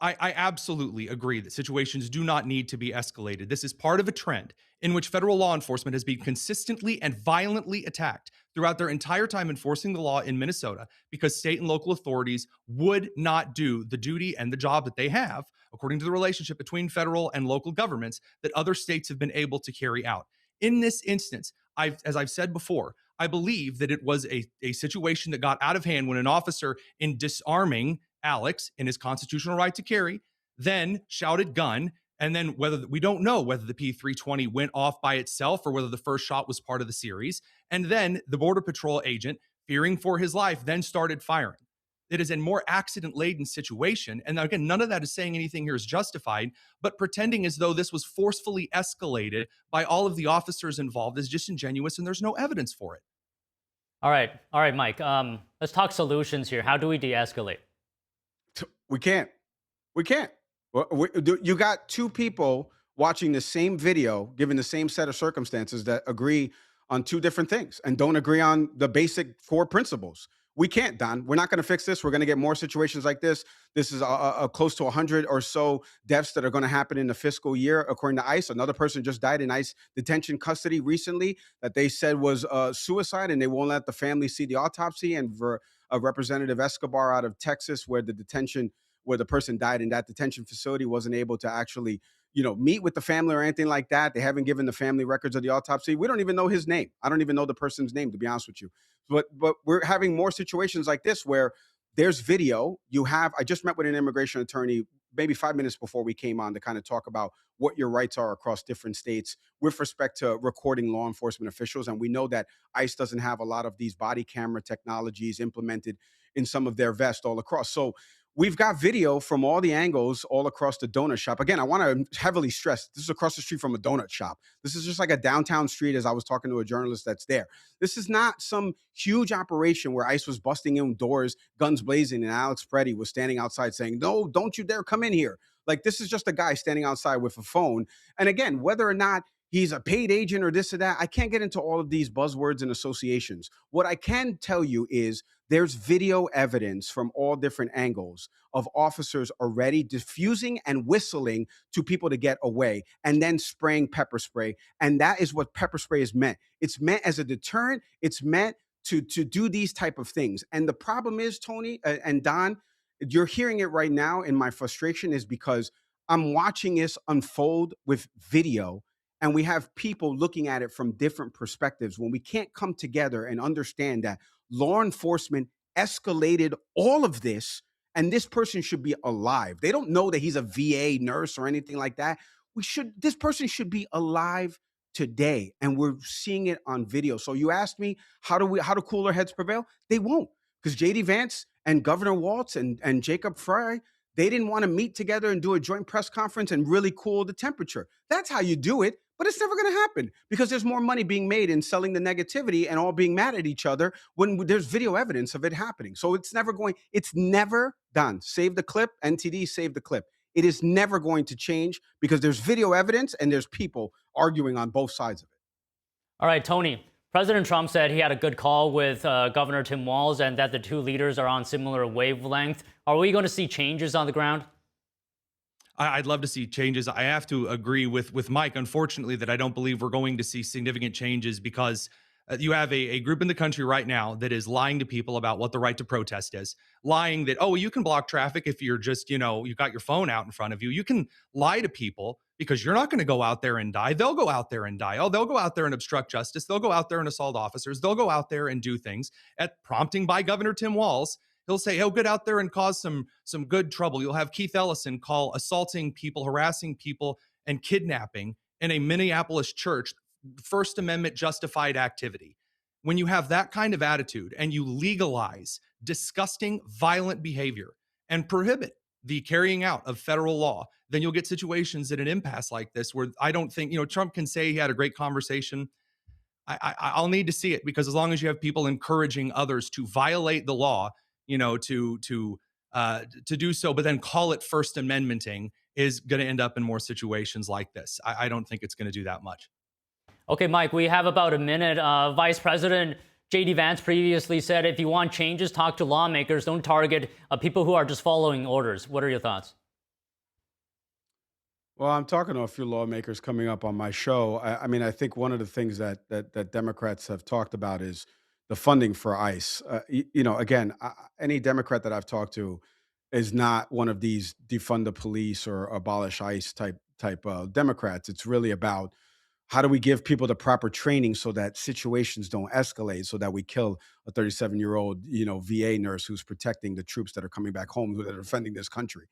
I absolutely agree that situations do not need to be escalated. This is part of a trend in which federal law enforcement has been consistently and violently attacked throughout their entire time enforcing the law in Minnesota because state and local authorities would not do the duty and the job that they have, according to the relationship between federal and local governments, that other states have been able to carry out. In this instance, as I've said before, I believe that it was a situation that got out of hand when an officer, in disarming Alex in his constitutional right to carry, then shouted gun. And then we don't know whether the P320 went off by itself or whether the first shot was part of the series. And then the Border Patrol agent, fearing for his life, then started firing. It is a more accident-laden situation. And again, none of that is saying anything here is justified, but pretending as though this was forcefully escalated by all of the officers involved is disingenuous, and there's no evidence for it. All right, Mike. Let's talk solutions here. How do we de-escalate? We can't. You got two people watching the same video, given the same set of circumstances, that agree on two different things and don't agree on the basic core principles. We can't, Don. We're not going to fix this. We're going to get more situations like this. This is close to 100 or so deaths that are going to happen in the fiscal year, according to ICE. Another person just died in ICE detention custody recently that they said was suicide, and they won't let the family see the autopsy. And for Representative Escobar out of Texas, where the person died in that detention facility, wasn't able to actually meet with the family or anything like that. They haven't given the family records of the autopsy. We don't even know his name. I don't even know the person's name, to be honest with you. But we're having more situations like this where there's video. I just met with an immigration attorney maybe 5 minutes before we came on to kind of talk about what your rights are across different states with respect to recording law enforcement officials. And we know that ICE doesn't have a lot of these body camera technologies implemented in some of their vests all across. So we've got video from all the angles all across the donut shop. Again, I want to heavily stress, this is across the street from a donut shop. This is just like a downtown street, as I was talking to a journalist that's there. This is not some huge operation where ICE was busting in doors, guns blazing, and Alex Peretti was standing outside saying, "No, don't you dare come in here." Like, this is just a guy standing outside with a phone. And again, whether or not he's a paid agent or this or that, I can't get into all of these buzzwords and associations. What I can tell you is there's video evidence from all different angles of officers already diffusing and whistling to people to get away and then spraying pepper spray. And that is what pepper spray is meant. It's meant as a deterrent. It's meant to do these type of things. And the problem is, Tony and Don, you're hearing it right now, and my frustration is because I'm watching this unfold with video, and we have people looking at it from different perspectives when we can't come together and understand that law enforcement escalated all of this, and this person should be alive. They don't know that he's a VA nurse or anything like that. This person should be alive today, and we're seeing it on video. So you asked me, how do cooler heads prevail? They won't, because JD Vance and Governor Walz and Jacob Frey, they didn't want to meet together and do a joint press conference and really cool the temperature. That's how you do it. But it's never going to happen because there's more money being made in selling the negativity and all being mad at each other when there's video evidence of it happening. So it's never done. Save the clip. NTD, save the clip. It is never going to change because there's video evidence and there's people arguing on both sides of it. All right, Tony. President Trump said he had a good call with Governor Tim Walz and that the two leaders are on similar wavelength. Are we going to see changes on the ground? I'd love to see changes. I have to agree with Mike, unfortunately, that I don't believe we're going to see significant changes because you have a group in the country right now that is lying to people about what the right to protest is, lying that, oh, you can block traffic if you're just, you got your phone out in front of you. You can lie to people because you're not going to go out there and die. They'll go out there and die. Oh, they'll go out there and obstruct justice. They'll go out there and assault officers. They'll go out there and do things at prompting by Governor Tim Walz. He'll say, oh, get out there and cause some good trouble. You'll have Keith Ellison call assaulting people, harassing people, and kidnapping in a Minneapolis church First Amendment justified activity. When you have that kind of attitude and you legalize disgusting, violent behavior and prohibit the carrying out of federal law, then you'll get situations at an impasse like this where I don't think, Trump can say he had a great conversation. I'll need to see it because as long as you have people encouraging others to violate the law, to do so, but then call it First Amendmenting is going to end up in more situations like this. I don't think it's going to do that much. Okay, Mike, we have about a minute. Vice President J.D. Vance previously said, if you want changes, talk to lawmakers. Don't target people who are just following orders. What are your thoughts? Well, I'm talking to a few lawmakers coming up on my show. I think one of the things that Democrats have talked about is the funding for ICE. Again, any Democrat that I've talked to is not one of these defund the police or abolish ICE type Democrats. It's really about how do we give people the proper training so that situations don't escalate, so that we kill a 37-year-old, VA nurse who's protecting the troops that are coming back home, that are defending this country.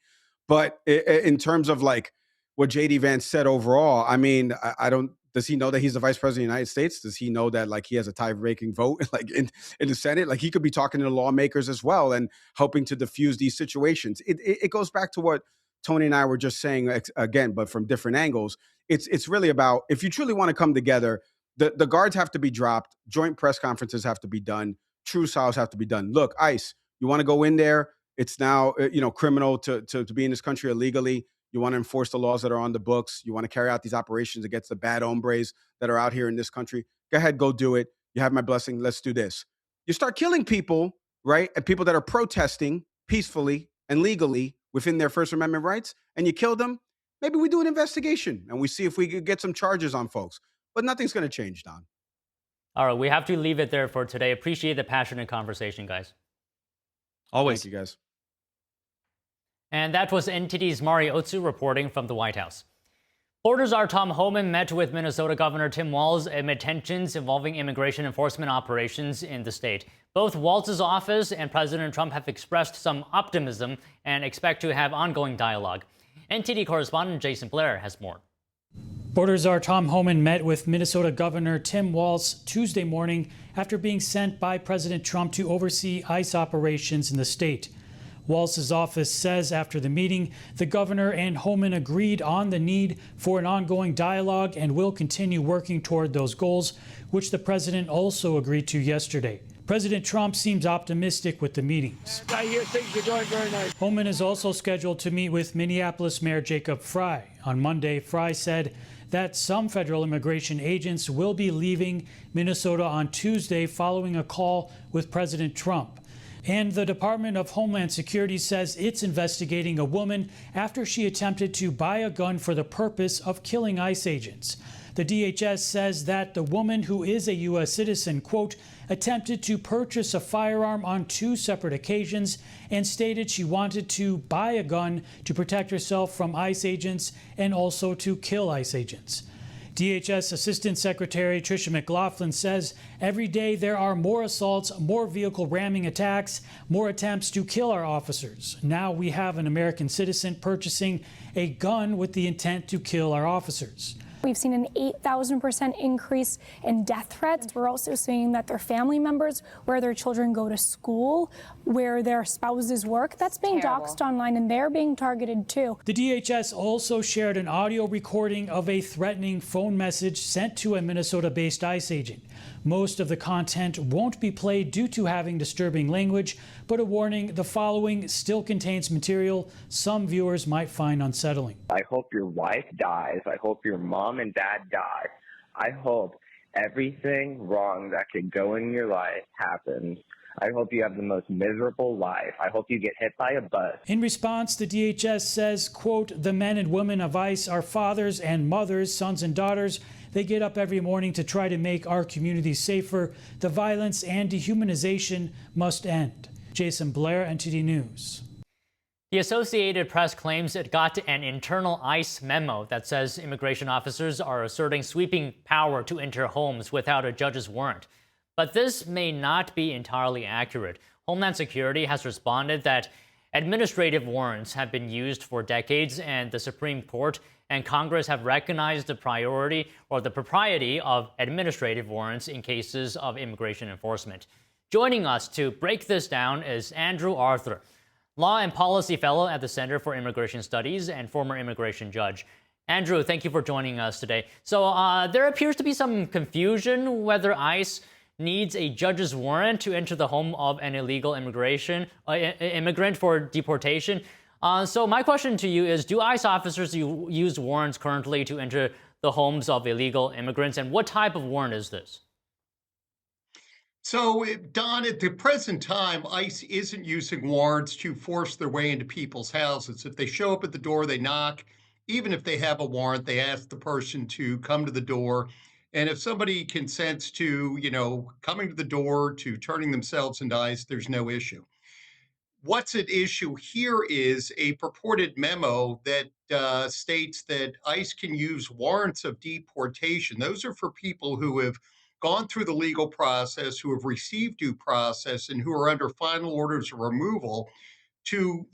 But in terms of like what J.D. Vance said overall, I don't. Does he know that he's the vice president of the United States? Does he know that he has a tie-breaking vote in the Senate? He could be talking to the lawmakers as well and helping to diffuse these situations. It goes back to what Tony and I were just saying again, but from different angles. It's really about, if you truly want to come together, the guards have to be dropped, joint press conferences have to be done, true trials have to be done. Look, ICE, you want to go in there? It's now criminal to be in this country illegally. You want to enforce the laws that are on the books. You want to carry out these operations against the bad hombres that are out here in this country. Go ahead, go do it. You have my blessing. Let's do this. You start killing people, right? And people that are protesting peacefully and legally within their First Amendment rights, and you kill them. Maybe we do an investigation and we see if we could get some charges on folks. But nothing's going to change, Don. All right, we have to leave it there for today. Appreciate the passionate conversation, guys. Always. Thank you, guys. And that was NTD's Mari Otsu reporting from the White House. Florida Czar Tom Homan met with Minnesota Governor Tim Walz amid tensions involving immigration enforcement operations in the state. Both Walz's office and President Trump have expressed some optimism and expect to have ongoing dialogue. NTD correspondent Jason Blair has more. Border Czar Tom Homan met with Minnesota Governor Tim Walz Tuesday morning after being sent by President Trump to oversee ICE operations in the state. Walz's office says after the meeting, the governor and Homan agreed on the need for an ongoing dialogue and will continue working toward those goals, which the president also agreed to yesterday. President Trump seems optimistic with the meetings. I hear things are going very nice. Homan is also scheduled to meet with Minneapolis Mayor Jacob Frey. On Monday, Frey said that some federal immigration agents will be leaving Minnesota on Tuesday following a call with President Trump. And the Department of Homeland Security says it's investigating a woman after she attempted to buy a gun for the purpose of killing ICE agents. The DHS says that the woman, who is a U.S. citizen, quote, attempted to purchase a firearm on 2 separate occasions and stated she wanted to buy a gun to protect herself from ICE agents and also to kill ICE agents. DHS Assistant Secretary Tricia McLaughlin says every day there are more assaults, more vehicle ramming attacks, more attempts to kill our officers. Now we have an American citizen purchasing a gun with the intent to kill our officers. We've seen an 8,000% increase in death threats. We're also seeing that their family members, where their children go to school, where their spouses work, that's being doxxed online, and they're being targeted too. The DHS also shared an audio recording of a threatening phone message sent to a Minnesota-based ICE agent. Most of the content won't be played due to having disturbing language, but a warning: the following still contains material some viewers might find unsettling. I hope your wife dies. I hope your mom and dad die. I hope everything wrong that could go in your life happens. I hope you have the most miserable life. I hope you get hit by a bus. In response, the DHS says, quote, "The men and women of ICE are fathers and mothers, sons and daughters. They get up every morning to try to make our communities safer. The violence and dehumanization must end." Jason Blair, NTD News. The Associated Press claims it got an internal ICE memo that says immigration officers are asserting sweeping power to enter homes without a judge's warrant. But this may not be entirely accurate. Homeland Security has responded that administrative warrants have been used for decades, and the Supreme Court and Congress have recognized the priority or the propriety of administrative warrants in cases of immigration enforcement. Joining us to break this down is Andrew Arthur, Law and Policy Fellow at the Center for Immigration Studies and former immigration judge. Andrew, thank you for joining us today. So there appears to be some confusion whether ICE needs a judge's warrant to enter the home of an illegal immigrant for deportation. So my question to you is, do ICE officers use warrants currently to enter the homes of illegal immigrants, and what type of warrant is this? So, Don, at the present time, ICE isn't using warrants to force their way into people's houses. If they show up at the door, they knock. Even if they have a warrant, they ask the person to come to the door. And if somebody consents to, coming to the door, to turning themselves into ICE, there's no issue. What's at issue here is a purported memo that states that ICE can use warrants of deportation. Those are for people who have gone through the legal process, who have received due process, and who are under final orders of removal to,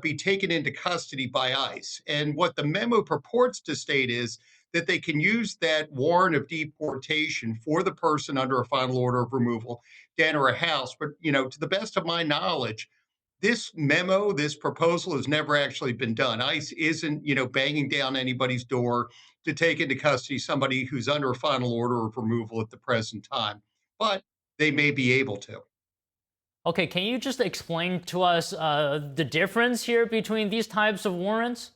be taken into custody by ICE. And what the memo purports to state is that they can use that warrant of deportation for the person under a final order of removal to enter a house. But, to the best of my knowledge, this memo, this proposal has never actually been done. ICE isn't, banging down anybody's door to take into custody somebody who's under a final order of removal at the present time. But they may be able to. Okay, can you just explain to us the difference here between these types of warrants?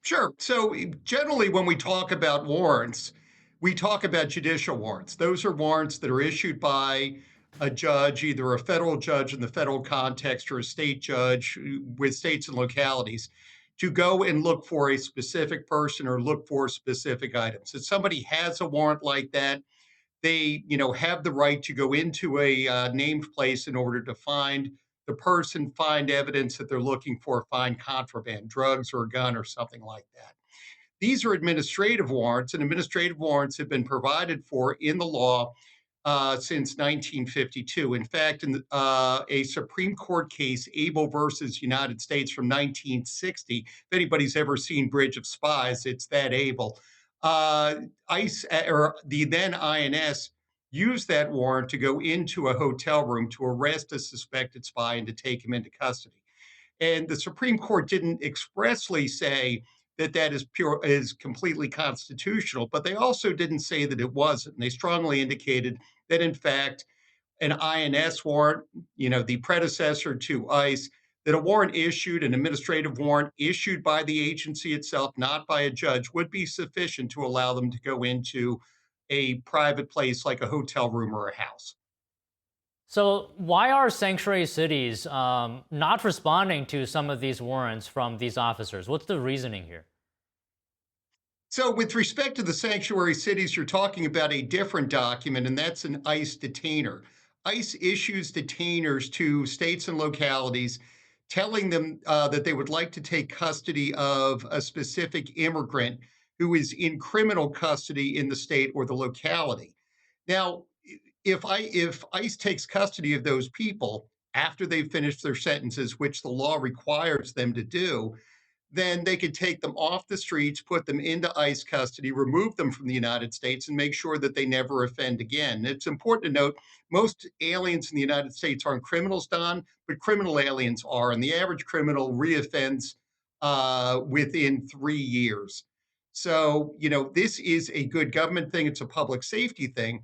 Sure. So generally, when we talk about warrants, we talk about judicial warrants. Those are warrants that are issued by a judge, either a federal judge in the federal context or a state judge with states and localities, to go and look for a specific person or look for specific items. If somebody has a warrant like that, they, have the right to go into a named place in order to find the person, find evidence that they're looking for, find contraband, drugs or a gun or something like that. These are administrative warrants, and administrative warrants have been provided for in the law since 1952. In fact, in a Supreme Court case, Abel versus United States from 1960, if anybody's ever seen Bridge of Spies, it's that Abel. ICE, or the then INS, used that warrant to go into a hotel room to arrest a suspected spy and to take him into custody. And the Supreme Court didn't expressly say that that is completely constitutional, but they also didn't say that it wasn't. And they strongly indicated that, in fact, an INS warrant, the predecessor to ICE, that a warrant issued, an administrative warrant issued by the agency itself, not by a judge, would be sufficient to allow them to go into a private place like a hotel room or a house. So why are sanctuary cities not responding to some of these warrants from these officers? What's the reasoning here? So with respect to the sanctuary cities, you're talking about a different document, and that's an ICE detainer. ICE issues detainers to states and localities, telling them that they would like to take custody of a specific immigrant who is in criminal custody in the state or the locality. Now, if ICE takes custody of those people after they've finished their sentences, which the law requires them to do, then they could take them off the streets, put them into ICE custody, remove them from the United States, and make sure that they never offend again. It's important to note most aliens in the United States aren't criminals, Don, but criminal aliens are, and the average criminal reoffends within 3 years. So, this is a good government thing. It's a public safety thing.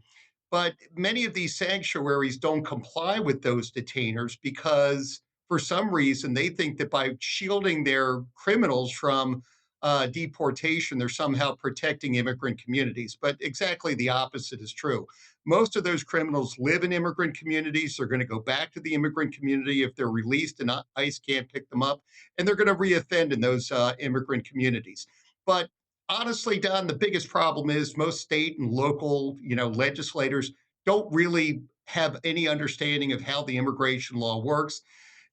But many of these sanctuaries don't comply with those detainers because for some reason they think that by shielding their criminals from deportation, they're somehow protecting immigrant communities. But exactly the opposite is true. Most of those criminals live in immigrant communities. They're going to go back to the immigrant community if they're released and ICE can't pick them up, and they're going to reoffend in those immigrant communities. But honestly, Don, the biggest problem is most state and local, legislators don't really have any understanding of how the immigration law works.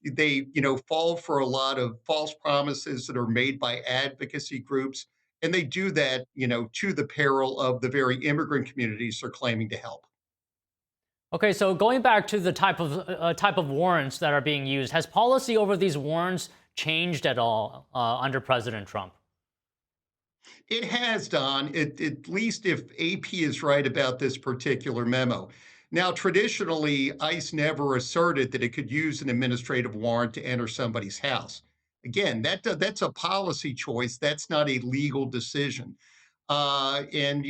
They, fall for a lot of false promises that are made by advocacy groups, and they do that, to the peril of the very immigrant communities they're claiming to help. Okay, so going back to the type of warrants that are being used, has policy over these warrants changed at all under President Trump? It has, Don, at least if AP is right about this particular memo. Now, traditionally, ICE never asserted that it could use an administrative warrant to enter somebody's house. Again, that's a policy choice. That's not a legal decision. And,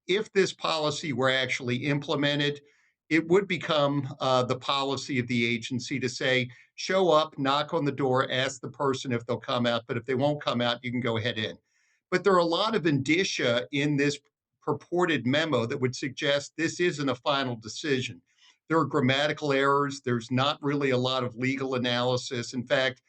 if this policy were actually implemented, it would become the policy of the agency to say, show up, knock on the door, ask the person if they'll come out. But if they won't come out, you can go ahead in. But there are a lot of indicia in this purported memo that would suggest this isn't a final decision. There are grammatical errors. There's not really a lot of legal analysis. In fact,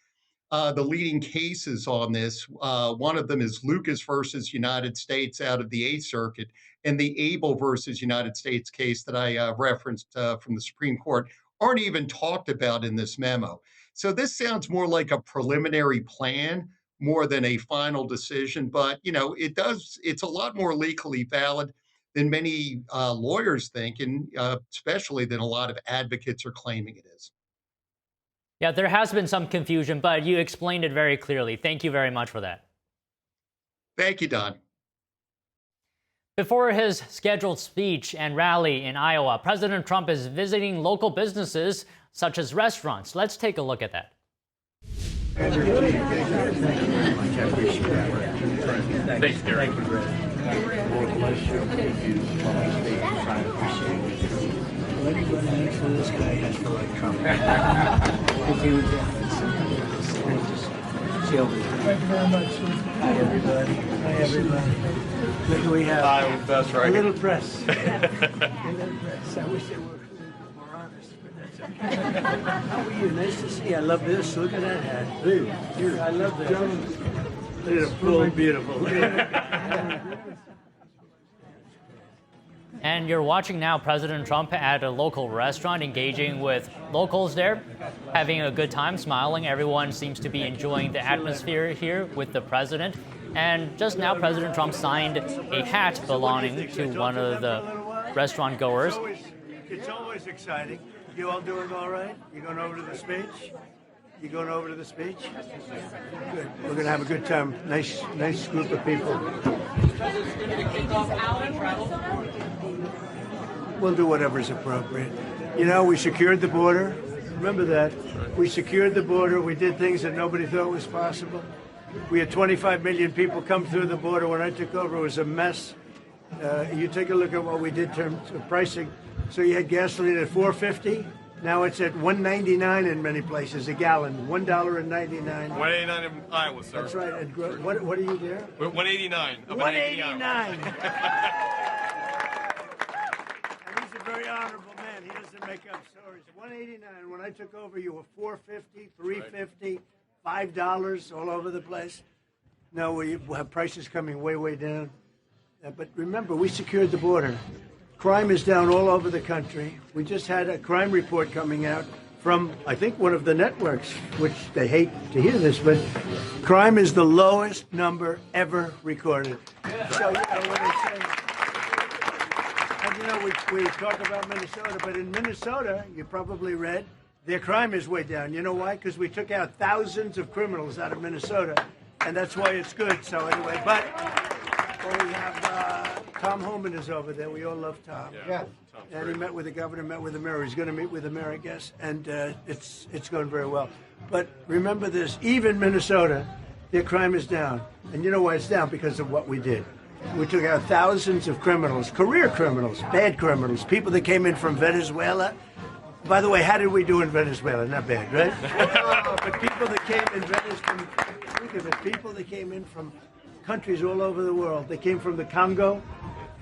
the leading cases on this, one of them is Lucas versus United States out of the Eighth Circuit, and the Abel versus United States case that I referenced from the Supreme Court aren't even talked about in this memo. So this sounds more like a preliminary plan more than a final decision. But, it's a lot more legally valid than many lawyers think, and especially than a lot of advocates are claiming it is. Yeah, there has been some confusion, but you explained it very clearly. Thank you very much for that. Thank you, Don. Before his scheduled speech and rally in Iowa, President Trump is visiting local businesses such as restaurants. Let's take a look at that. Thanks, Gary. Thank you very much. Hi, everybody. Hi, everybody. Look who we have. Hi, that's right. A little press. A little press. I wish they were more honest, but that's okay. How are you? Nice to see you. I love this. Look at that hat. Hey, I love that. Look at it. Full, beautiful. And you're watching now President Trump at a local restaurant engaging with locals there, having a good time, smiling. Everyone seems to be enjoying the atmosphere here with the president. And just now, President Trump signed a hat belonging to one of the restaurant goers. It's always exciting. You all doing all right? You going over to the speech? You going over to the speech? Good. We're going to have a good time. Nice group of people. We'll do whatever's appropriate. We secured the border. Remember that. We secured the border. We did things that nobody thought was possible. We had 25 million people come through the border. When I took over, it was a mess. You take a look at what we did in terms of pricing. So you had gasoline at $4.50. Now it's at $1.99 in many places, a gallon, $1.99. $1.89 in Iowa, sir. That's right. And what are you there? $1.89. $1.89. And he's a very honorable man. He doesn't make up stories. $1.89. When I took over, you were $4.50, $3.50, $5 all over the place. No, we have prices coming way down. But remember, we secured the border. Crime is down all over the country. We just had a crime report coming out from, I think, one of the networks, which they hate to hear this, but crime is the lowest number ever recorded. So, what they say. And, we talk about Minnesota, but in Minnesota, you probably read, their crime is way down. You know why? Because we took out thousands of criminals out of Minnesota. and that's why it's good. So anyway, but we have Tom Homan is over there. We all love Tom. Yeah. And he met with the governor, met with the mayor. He's going to meet with the mayor, I guess, and it's going very well. But remember this: even Minnesota, their crime is down, and you know why it's down? Because of what we did. We took out thousands of criminals, career criminals, bad criminals, people that came in from Venezuela. By the way, how did we do in Venezuela? Not bad, right? But people that came in Venezuela, think of it, people that came in from countries all over the world. They came from the Congo.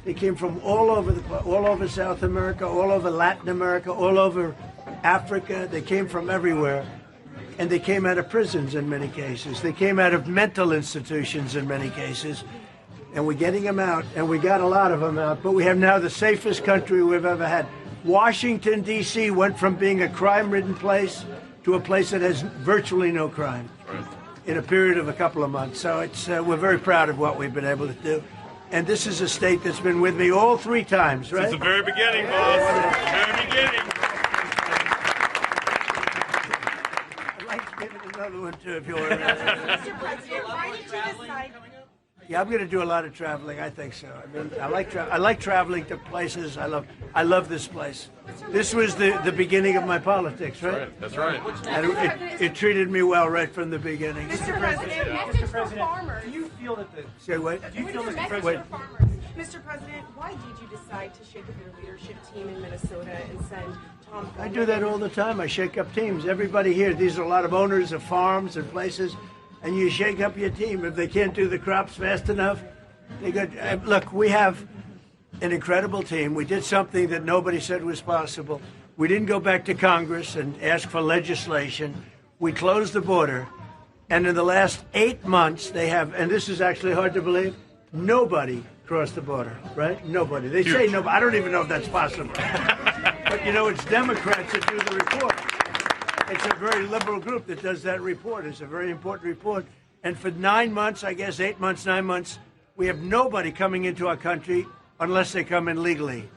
They came from all over South America, all over Latin America, all over Africa. They came from everywhere. And they came out of prisons in many cases. They came out of mental institutions in many cases. And we're getting them out, and we got a lot of them out. But we have now the safest country we've ever had. Washington, D.C. went from being a crime-ridden place to a place that has virtually no crime in a period of a couple of months. So it's we're very proud of what we've been able to do. And this is a state that's been with me all 3 times, right? Since the very beginning, boss. Very beginning. I'd like to give it another one, too, if you want. Mr. President, why did you decide? Yeah, I'm going to do a lot of traveling. I think so. I mean, I like traveling to places. I love this place. This was the beginning of my politics, right? That's right. And it treated me well right from the beginning. Mr. President, message for farmers. Do you feel that the Say what? Do you feel that the President? Mr. President, why did you decide to shake up your leadership team in Minnesota and send Tom? I do that all the time. I shake up teams. Everybody here, these are a lot of owners of farms and places. And you shake up your team. If they can't do the crops fast enough, they got. Look, we have an incredible team. We did something that nobody said was possible. We didn't go back to Congress and ask for legislation. We closed the border. And in the last 8 months, they have, and this is actually hard to believe, nobody crossed the border, right? Nobody. They say nobody. I don't even know if that's possible. But you know, it's Democrats that do the report. It's a very liberal group that does that report. It's a very important report. And for 9 months, I guess 8 months, 9 months, we have nobody coming into our country unless they come in legally.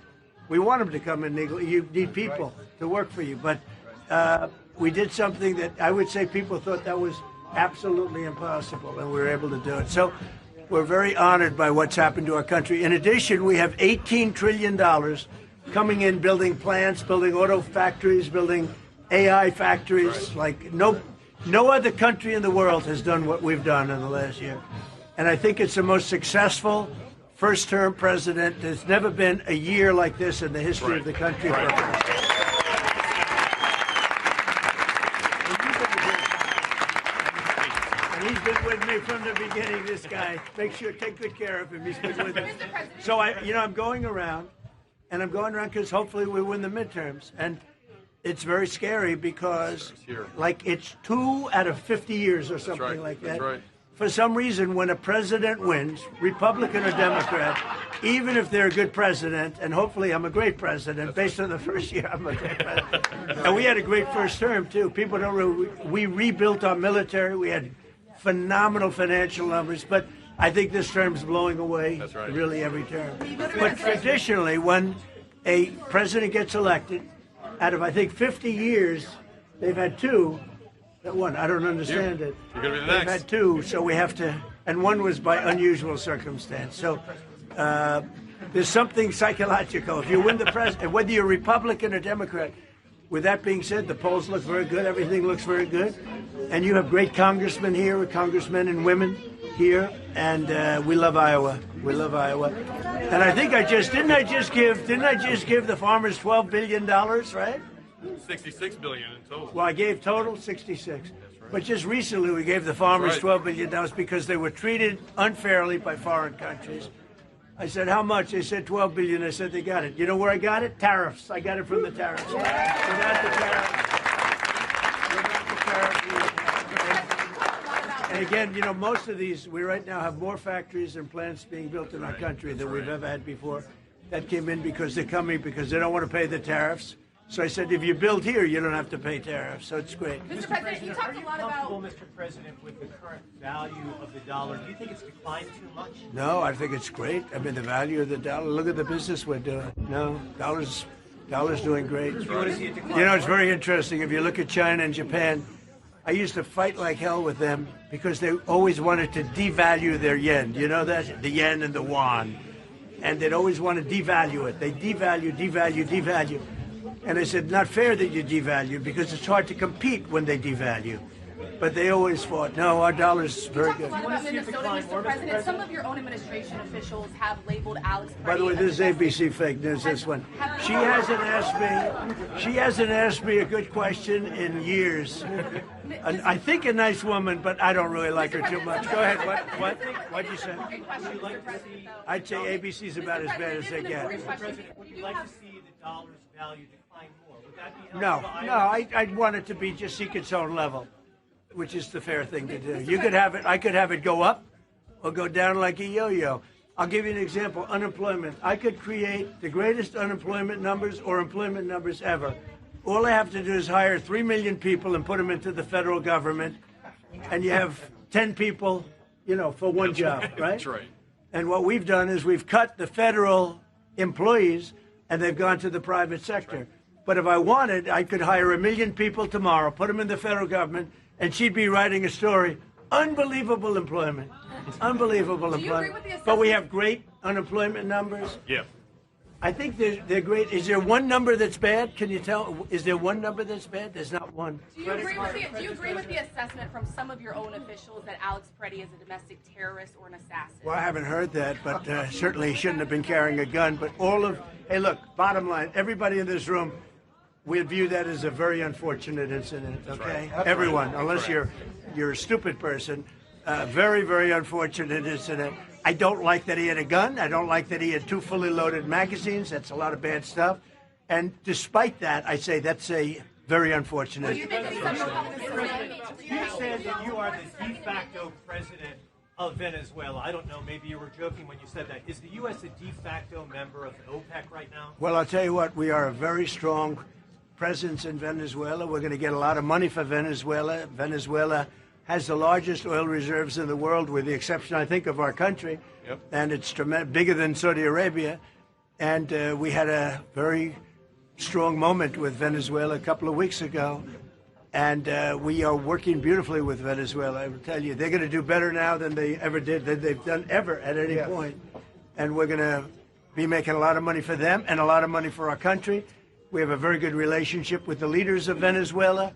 We want them to come in legally. You need people to work for you. But we did something that I would say people thought that was absolutely impossible, and we were able to do it. So we're very honored by what's happened to our country. In addition, we have $18 trillion coming in, building plants, building auto factories, building AI factories. Like no other country in the world has done what we've done in the last year. And I think it's the most successful first-term president. There's never been a year like this in the history of the country. And he's been with me from the beginning, this guy. Make sure, take good care of him. He's been with me. So I'm going around, and I'm going around because hopefully we win the midterms. And it's very scary because, like, it's 2 out of 50 years or something like that. That's right. For some reason, when a president wins, Republican or Democrat, even if they're a good president, and hopefully I'm a great president, based on the first year, I'm a great president. And we had a great first term, too. People don't know, we rebuilt our military. We had phenomenal financial numbers, but I think this term's blowing away really every term. But traditionally, when a president gets elected, out of, I think, 50 years, they've had 2 that won. I don't understand it. You're going to be the They've next. had 2, so we have to, and one was by unusual circumstance. So there's something psychological. If you win the president, whether you're Republican or Democrat, with that being said, the polls look very good. Everything looks very good. And you have great congressmen here, congressmen and women here, and we love Iowa. We love Iowa. And I think didn't I just give the farmers $12 billion, right? 66 billion in total. Well, I gave total 66. But just recently we gave the farmers $12 billion because they were treated unfairly by foreign countries. I said, how much? They said $12 billion. I said, they got it. You know where I got it? Tariffs. I got it from the tariffs. Without the tariffs. And again, you know, most of these, we right now have more factories and plants being built in our country than we've ever had before. That came in because they're coming because they don't want to pay the tariffs. So I said, if you build here, you don't have to pay tariffs. So it's great. Mr. President, you talked a lot about. Mr. President, with the current value of the dollar, do you think it's declined too much? No, I think it's great. I mean, the value of the dollar. Look at the business we're doing. No, dollar's doing great. You know, it's very interesting. If you look at China and Japan, I used to fight like hell with them because they always wanted to devalue their yen. You know that? The yen and the yuan. And they'd always want to devalue it. They devalue. And I said, not fair that you devalue because it's hard to compete when they devalue. But they always fought, no, our dollar's very good. About Minnesota, Mr. President, some of your own administration officials have labeled Alex Preddy. By the way, this is ABC fake news, this one. She hasn't asked me a good question in years. I think a nice woman, but I don't really like her too much. Go ahead, what'd you say? I'd say ABC's about as bad as they get. Mr. President, would you like to see the dollar's value decline more? Would that be No, I'd want it to be just seek its own level, which is the fair thing to do. You could have it, I could have it go up or go down like a yo-yo. I'll give you an example, unemployment. I could create the greatest unemployment numbers or employment numbers ever. All I have to do is hire 3 million people and put them into the federal government, and you have 10 people, for one job, right? That's right. And what we've done is we've cut the federal employees, and they've gone to the private sector. Right. But if I wanted, I could hire 1 million people tomorrow, put them in the federal government, and she'd be writing a story. Unbelievable employment. Unbelievable employment. But we have great unemployment numbers. Yeah. I think they're great. Is there one number that's bad? Can you tell? Is there one number that's bad? There's not one. Do you agree with the assessment from some of your own officials that Alex Preddy is a domestic terrorist or an assassin? Well, I haven't heard that, but certainly he shouldn't have been carrying a gun. But hey, look, bottom line, everybody in this room, we view that as a very unfortunate incident, okay? Right. Everyone, unless you're a stupid person, very, very unfortunate incident. I don't like that he had a gun. I don't like that he had 2 fully loaded magazines. That's a lot of bad stuff. And despite that, I say that's a very unfortunate. You said that you are the de facto president of Venezuela. I don't know, maybe you were joking when you said that. Is the U.S. a de facto member of OPEC right now? Well, I'll tell you what, we are a very strong presence in Venezuela. We're going to get a lot of money for Venezuela. Venezuela has the largest oil reserves in the world, with the exception, I think, of our country. Yep. And it's bigger than Saudi Arabia. And we had a very strong moment with Venezuela a couple of weeks ago. And we are working beautifully with Venezuela. I will tell you, they're going to do better now than they ever did, than they've done ever at any point. And we're going to be making a lot of money for them and a lot of money for our country. We have a very good relationship with the leaders of Venezuela,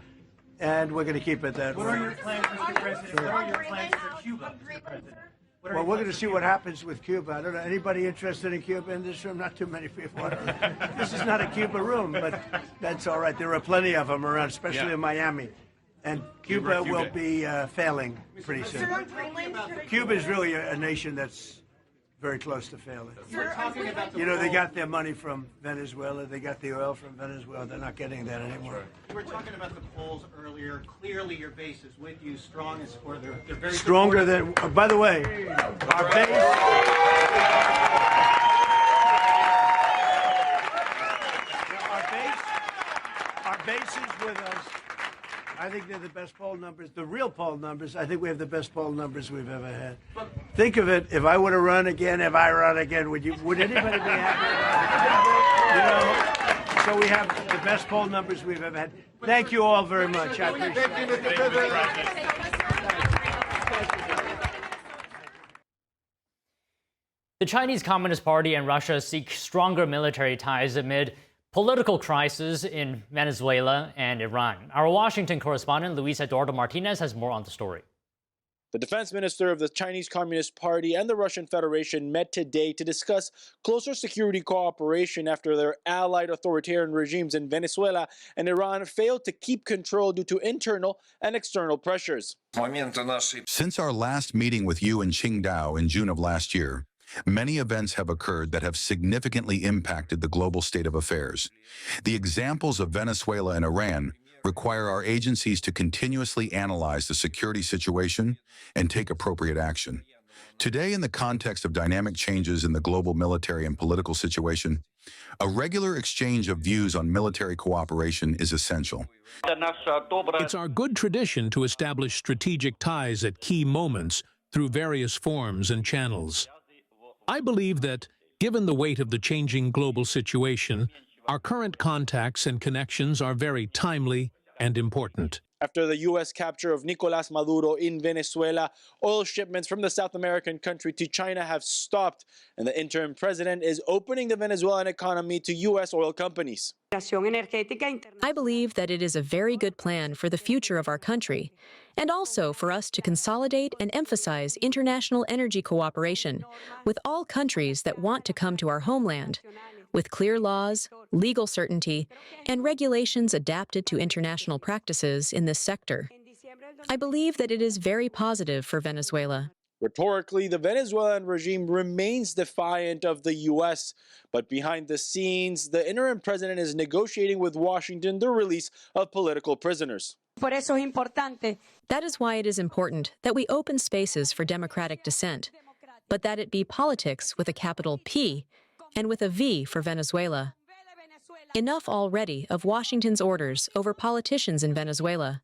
and we're going to keep it that way. What are your plans, Mr. President? What are your plans for Cuba, Mr. President? Well, we're going to see what happens with Cuba. I don't know. Anybody interested in Cuba in this room? Not too many people. This is not a Cuba room, but that's all right. There are plenty of them around, especially in Miami. And Cuba will be failing pretty soon. Cuba is really a nation that's very close to failing. They got their money from Venezuela. They got the oil from Venezuela. They're not getting that anymore. You were talking about the polls earlier. Clearly, your base is with you, strong and supportive. They're very stronger than. By the way, our base is with us. I think they're the best poll numbers. The real poll numbers, I think we have the best poll numbers we've ever had. Think of it, if I would have run again, would anybody be happy? So we have the best poll numbers we've ever had. Thank you all very much. I appreciate it. The Chinese Communist Party and Russia seek stronger military ties amid political crisis in Venezuela and Iran. Our Washington correspondent, Luis Eduardo Martinez, has more on the story. The defense minister of the Chinese Communist Party and the Russian Federation met today to discuss closer security cooperation after their allied authoritarian regimes in Venezuela and Iran failed to keep control due to internal and external pressures. Since our last meeting with you in Qingdao in June of last year, many events have occurred that have significantly impacted the global state of affairs. The examples of Venezuela and Iran require our agencies to continuously analyze the security situation and take appropriate action. Today, in the context of dynamic changes in the global military and political situation, a regular exchange of views on military cooperation is essential. It's our good tradition to establish strategic ties at key moments through various forms and channels. I believe that, given the weight of the changing global situation, our current contacts and connections are very timely and important. After the U.S. capture of Nicolás Maduro in Venezuela, oil shipments from the South American country to China have stopped, and the interim president is opening the Venezuelan economy to U.S. oil companies. I believe that it is a very good plan for the future of our country, and also for us to consolidate and emphasize international energy cooperation with all countries that want to come to our homeland, with clear laws, legal certainty, and regulations adapted to international practices in this sector. I believe that it is very positive for Venezuela. Rhetorically, the Venezuelan regime remains defiant of the U.S., but behind the scenes, the interim president is negotiating with Washington the release of political prisoners. That is why it is important that we open spaces for democratic dissent, but that it be politics with a capital P and with a V for Venezuela. Enough already of Washington's orders over politicians in Venezuela.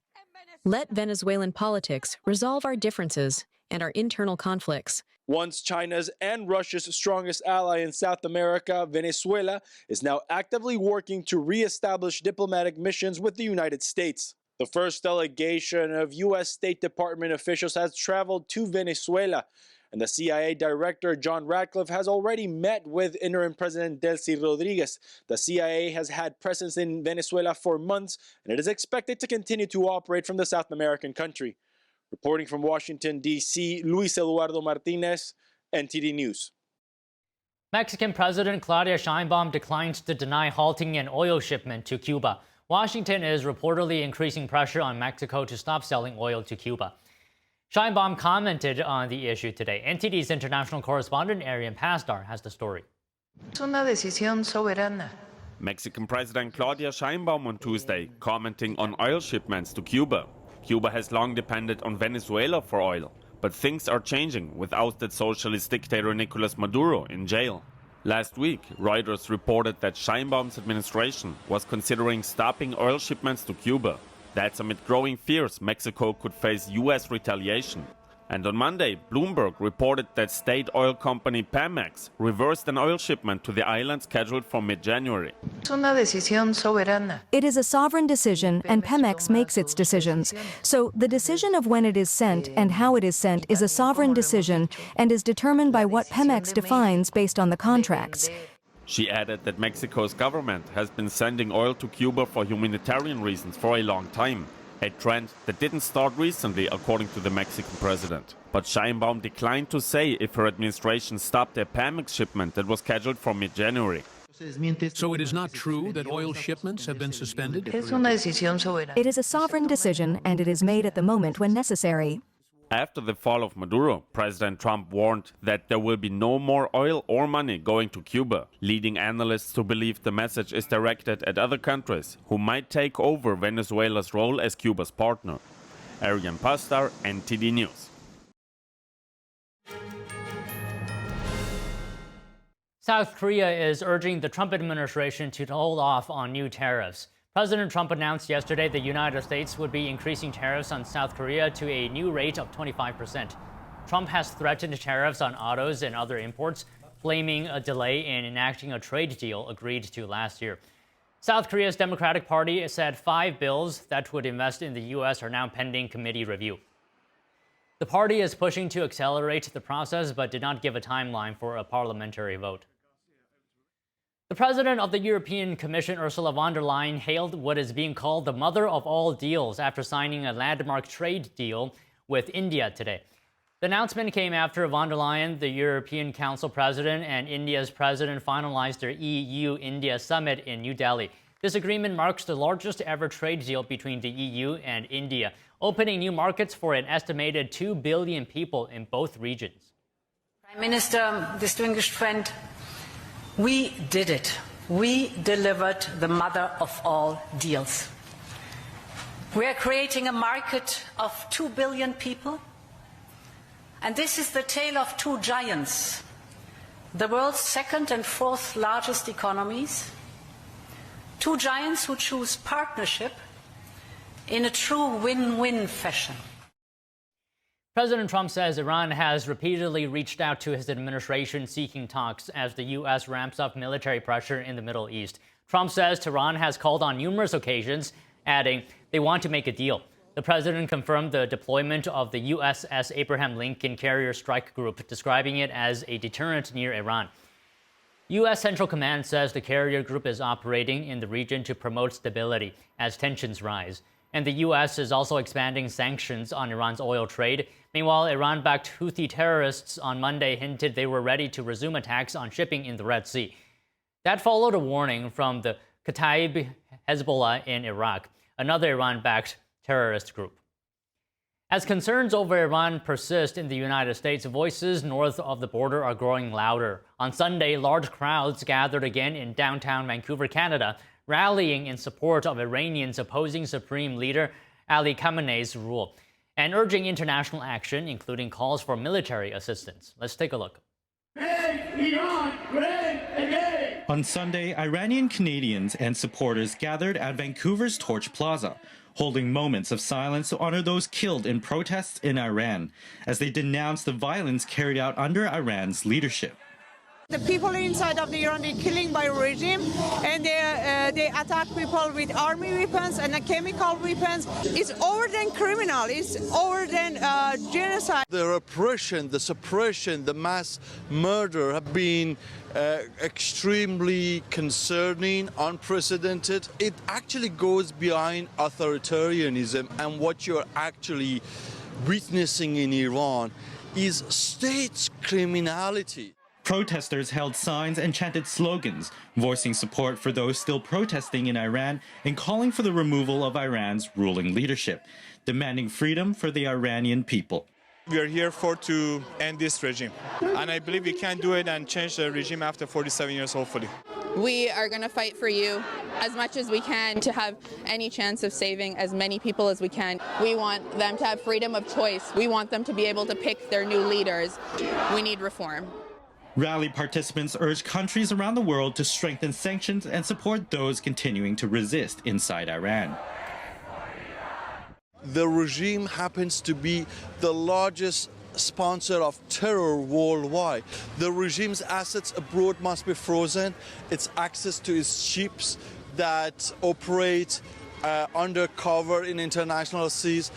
Let Venezuelan politics resolve our differences and our internal conflicts. Once China's and Russia's strongest ally in South America, Venezuela is now actively working to re-establish diplomatic missions with the United States. The first delegation of U.S. State Department officials has traveled to Venezuela, and the CIA Director John Ratcliffe has already met with interim President Delcy Rodriguez. The CIA has had presence in Venezuela for months, and it is expected to continue to operate from the South American country. Reporting from Washington, D.C., Luis Eduardo Martinez, NTD News. Mexican President Claudia Sheinbaum declined to deny halting an oil shipment to Cuba. Washington is reportedly increasing pressure on Mexico to stop selling oil to Cuba. Sheinbaum commented on the issue today. NTD's international correspondent Arian Pastar has the story. Es una decisión soberana. Mexican President Claudia Sheinbaum on Tuesday commenting on oil shipments to Cuba. Cuba has long depended on Venezuela for oil, but things are changing with ousted socialist dictator Nicolás Maduro in jail. Last week, Reuters reported that Sheinbaum's administration was considering stopping oil shipments to Cuba. That's amid growing fears Mexico could face U.S. retaliation. And on Monday, Bloomberg reported that state oil company Pemex reversed an oil shipment to the island scheduled for mid-January. Es una decisión soberana. It is a sovereign decision, and Pemex makes its decisions. So the decision of when it is sent and how it is sent is a sovereign decision and is determined by what Pemex defines based on the contracts. She added that Mexico's government has been sending oil to Cuba for humanitarian reasons for a long time. A trend that didn't start recently, according to the Mexican president. But Sheinbaum declined to say if her administration stopped a Pemex shipment that was scheduled for mid-January. So it is not true that oil shipments have been suspended? Es una decisión soberana. It is a sovereign decision, and it is made at the moment when necessary. After the fall of Maduro, President Trump warned that there will be no more oil or money going to Cuba, leading analysts to believe the message is directed at other countries who might take over Venezuela's role as Cuba's partner. Arian Pastar, NTD News. South Korea is urging the Trump administration to hold off on new tariffs. President Trump announced yesterday the United States would be increasing tariffs on South Korea to a new rate of 25%. Trump has threatened tariffs on autos and other imports, blaming a delay in enacting a trade deal agreed to last year. South Korea's Democratic Party said 5 bills that would invest in the U.S. are now pending committee review. The party is pushing to accelerate the process, but did not give a timeline for a parliamentary vote. The president of the European Commission, Ursula von der Leyen, hailed what is being called the mother of all deals after signing a landmark trade deal with India today. The announcement came after von der Leyen, the European Council president, and India's president finalized their EU-India summit in New Delhi. This agreement marks the largest ever trade deal between the EU and India, opening new markets for an estimated 2 billion people in both regions. Prime Minister, distinguished friend, we did it. We delivered the mother of all deals. We are creating a market of 2 billion people. And this is the tale of two giants, the world's second and fourth largest economies. Two giants who choose partnership in a true win-win fashion. President Trump says Iran has repeatedly reached out to his administration seeking talks as the U.S. ramps up military pressure in the Middle East. Trump says Tehran has called on numerous occasions, adding they want to make a deal. The president confirmed the deployment of the USS Abraham Lincoln Carrier Strike Group, describing it as a deterrent near Iran. U.S. Central Command says the carrier group is operating in the region to promote stability as tensions rise. And the U.S. is also expanding sanctions on Iran's oil trade. Meanwhile, Iran-backed Houthi terrorists on Monday hinted they were ready to resume attacks on shipping in the Red Sea. That followed a warning from the Kataib Hezbollah in Iraq, another Iran-backed terrorist group. As concerns over Iran persist in the United States, voices north of the border are growing louder. On Sunday, large crowds gathered again in downtown Vancouver, Canada, rallying in support of Iranians opposing Supreme Leader Ali Khamenei's rule and urging international action, including calls for military assistance. Let's take a look. On Sunday, Iranian Canadians and supporters gathered at Vancouver's Torch Plaza, holding moments of silence to honor those killed in protests in Iran, as they denounced the violence carried out under Iran's leadership. The people inside of the Iran are killing by regime, and they attack people with army weapons and chemical weapons. It's over than criminal. It's over than genocide. The repression, the suppression, the mass murder have been extremely concerning, unprecedented. It actually goes behind authoritarianism, and what you're actually witnessing in Iran is state criminality. Protesters held signs and chanted slogans, voicing support for those still protesting in Iran and calling for the removal of Iran's ruling leadership, demanding freedom for the Iranian people. We are here to end this regime, and I believe we can do it and change the regime after 47 years, hopefully. We are going to fight for you as much as we can to have any chance of saving as many people as we can. We want them to have freedom of choice. We want them to be able to pick their new leaders. We need reform. Rally participants urged countries around the world to strengthen sanctions and support those continuing to resist inside Iran. The regime happens to be the largest sponsor of terror worldwide. The regime's assets abroad must be frozen. Its access to its ships that operate undercover in international seas,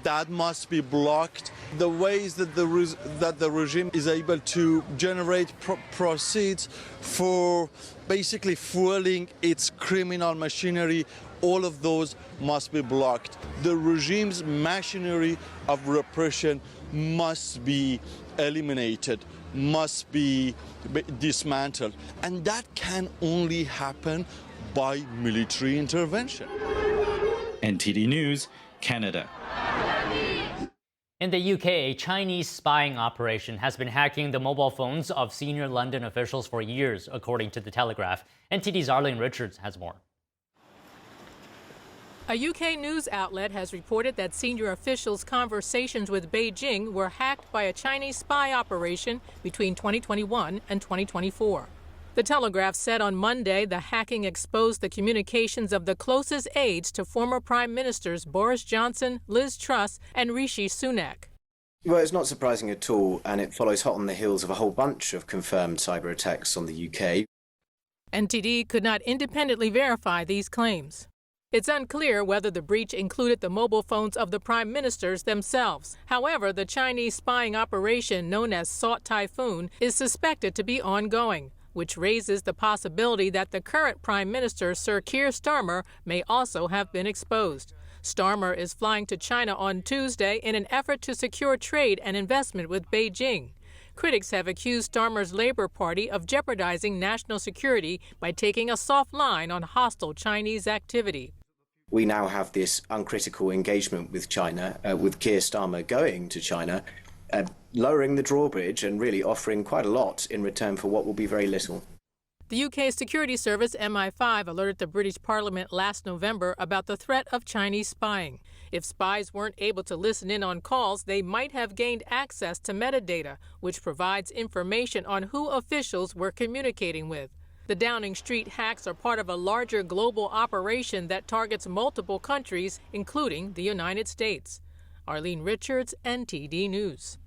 that must be blocked. The ways that the regime is able to generate proceeds for basically fueling its criminal machinery, all of those must be blocked. The regime's machinery of repression must be eliminated, must be dismantled, and that can only happen by military intervention. NTD News, Canada. In the UK, a Chinese spying operation has been hacking the mobile phones of senior London officials for years, according to The Telegraph. NTD's Arlene Richards has more. A UK news outlet has reported that senior officials' conversations with Beijing were hacked by a Chinese spy operation between 2021 and 2024. The Telegraph said on Monday the hacking exposed the communications of the closest aides to former Prime Ministers Boris Johnson, Liz Truss, and Rishi Sunak. Well, it's not surprising at all, and it follows hot on the heels of a whole bunch of confirmed cyber attacks on the UK. NTD could not independently verify these claims. It's unclear whether the breach included the mobile phones of the prime ministers themselves. However, the Chinese spying operation known as Salt Typhoon is suspected to be ongoing, which raises the possibility that the current Prime Minister, Sir Keir Starmer, may also have been exposed. Starmer is flying to China on Tuesday in an effort to secure trade and investment with Beijing. Critics have accused Starmer's Labour Party of jeopardizing national security by taking a soft line on hostile Chinese activity. We now have this uncritical engagement with China, with Keir Starmer going to China, lowering the drawbridge and really offering quite a lot in return for what will be very little. The UK security service MI5 alerted the British Parliament last November about the threat of Chinese spying. If spies weren't able to listen in on calls, they might have gained access to metadata, which provides information on who officials were communicating with. The Downing Street hacks are part of a larger global operation that targets multiple countries, including the United States. Arlene Richards, NTD News.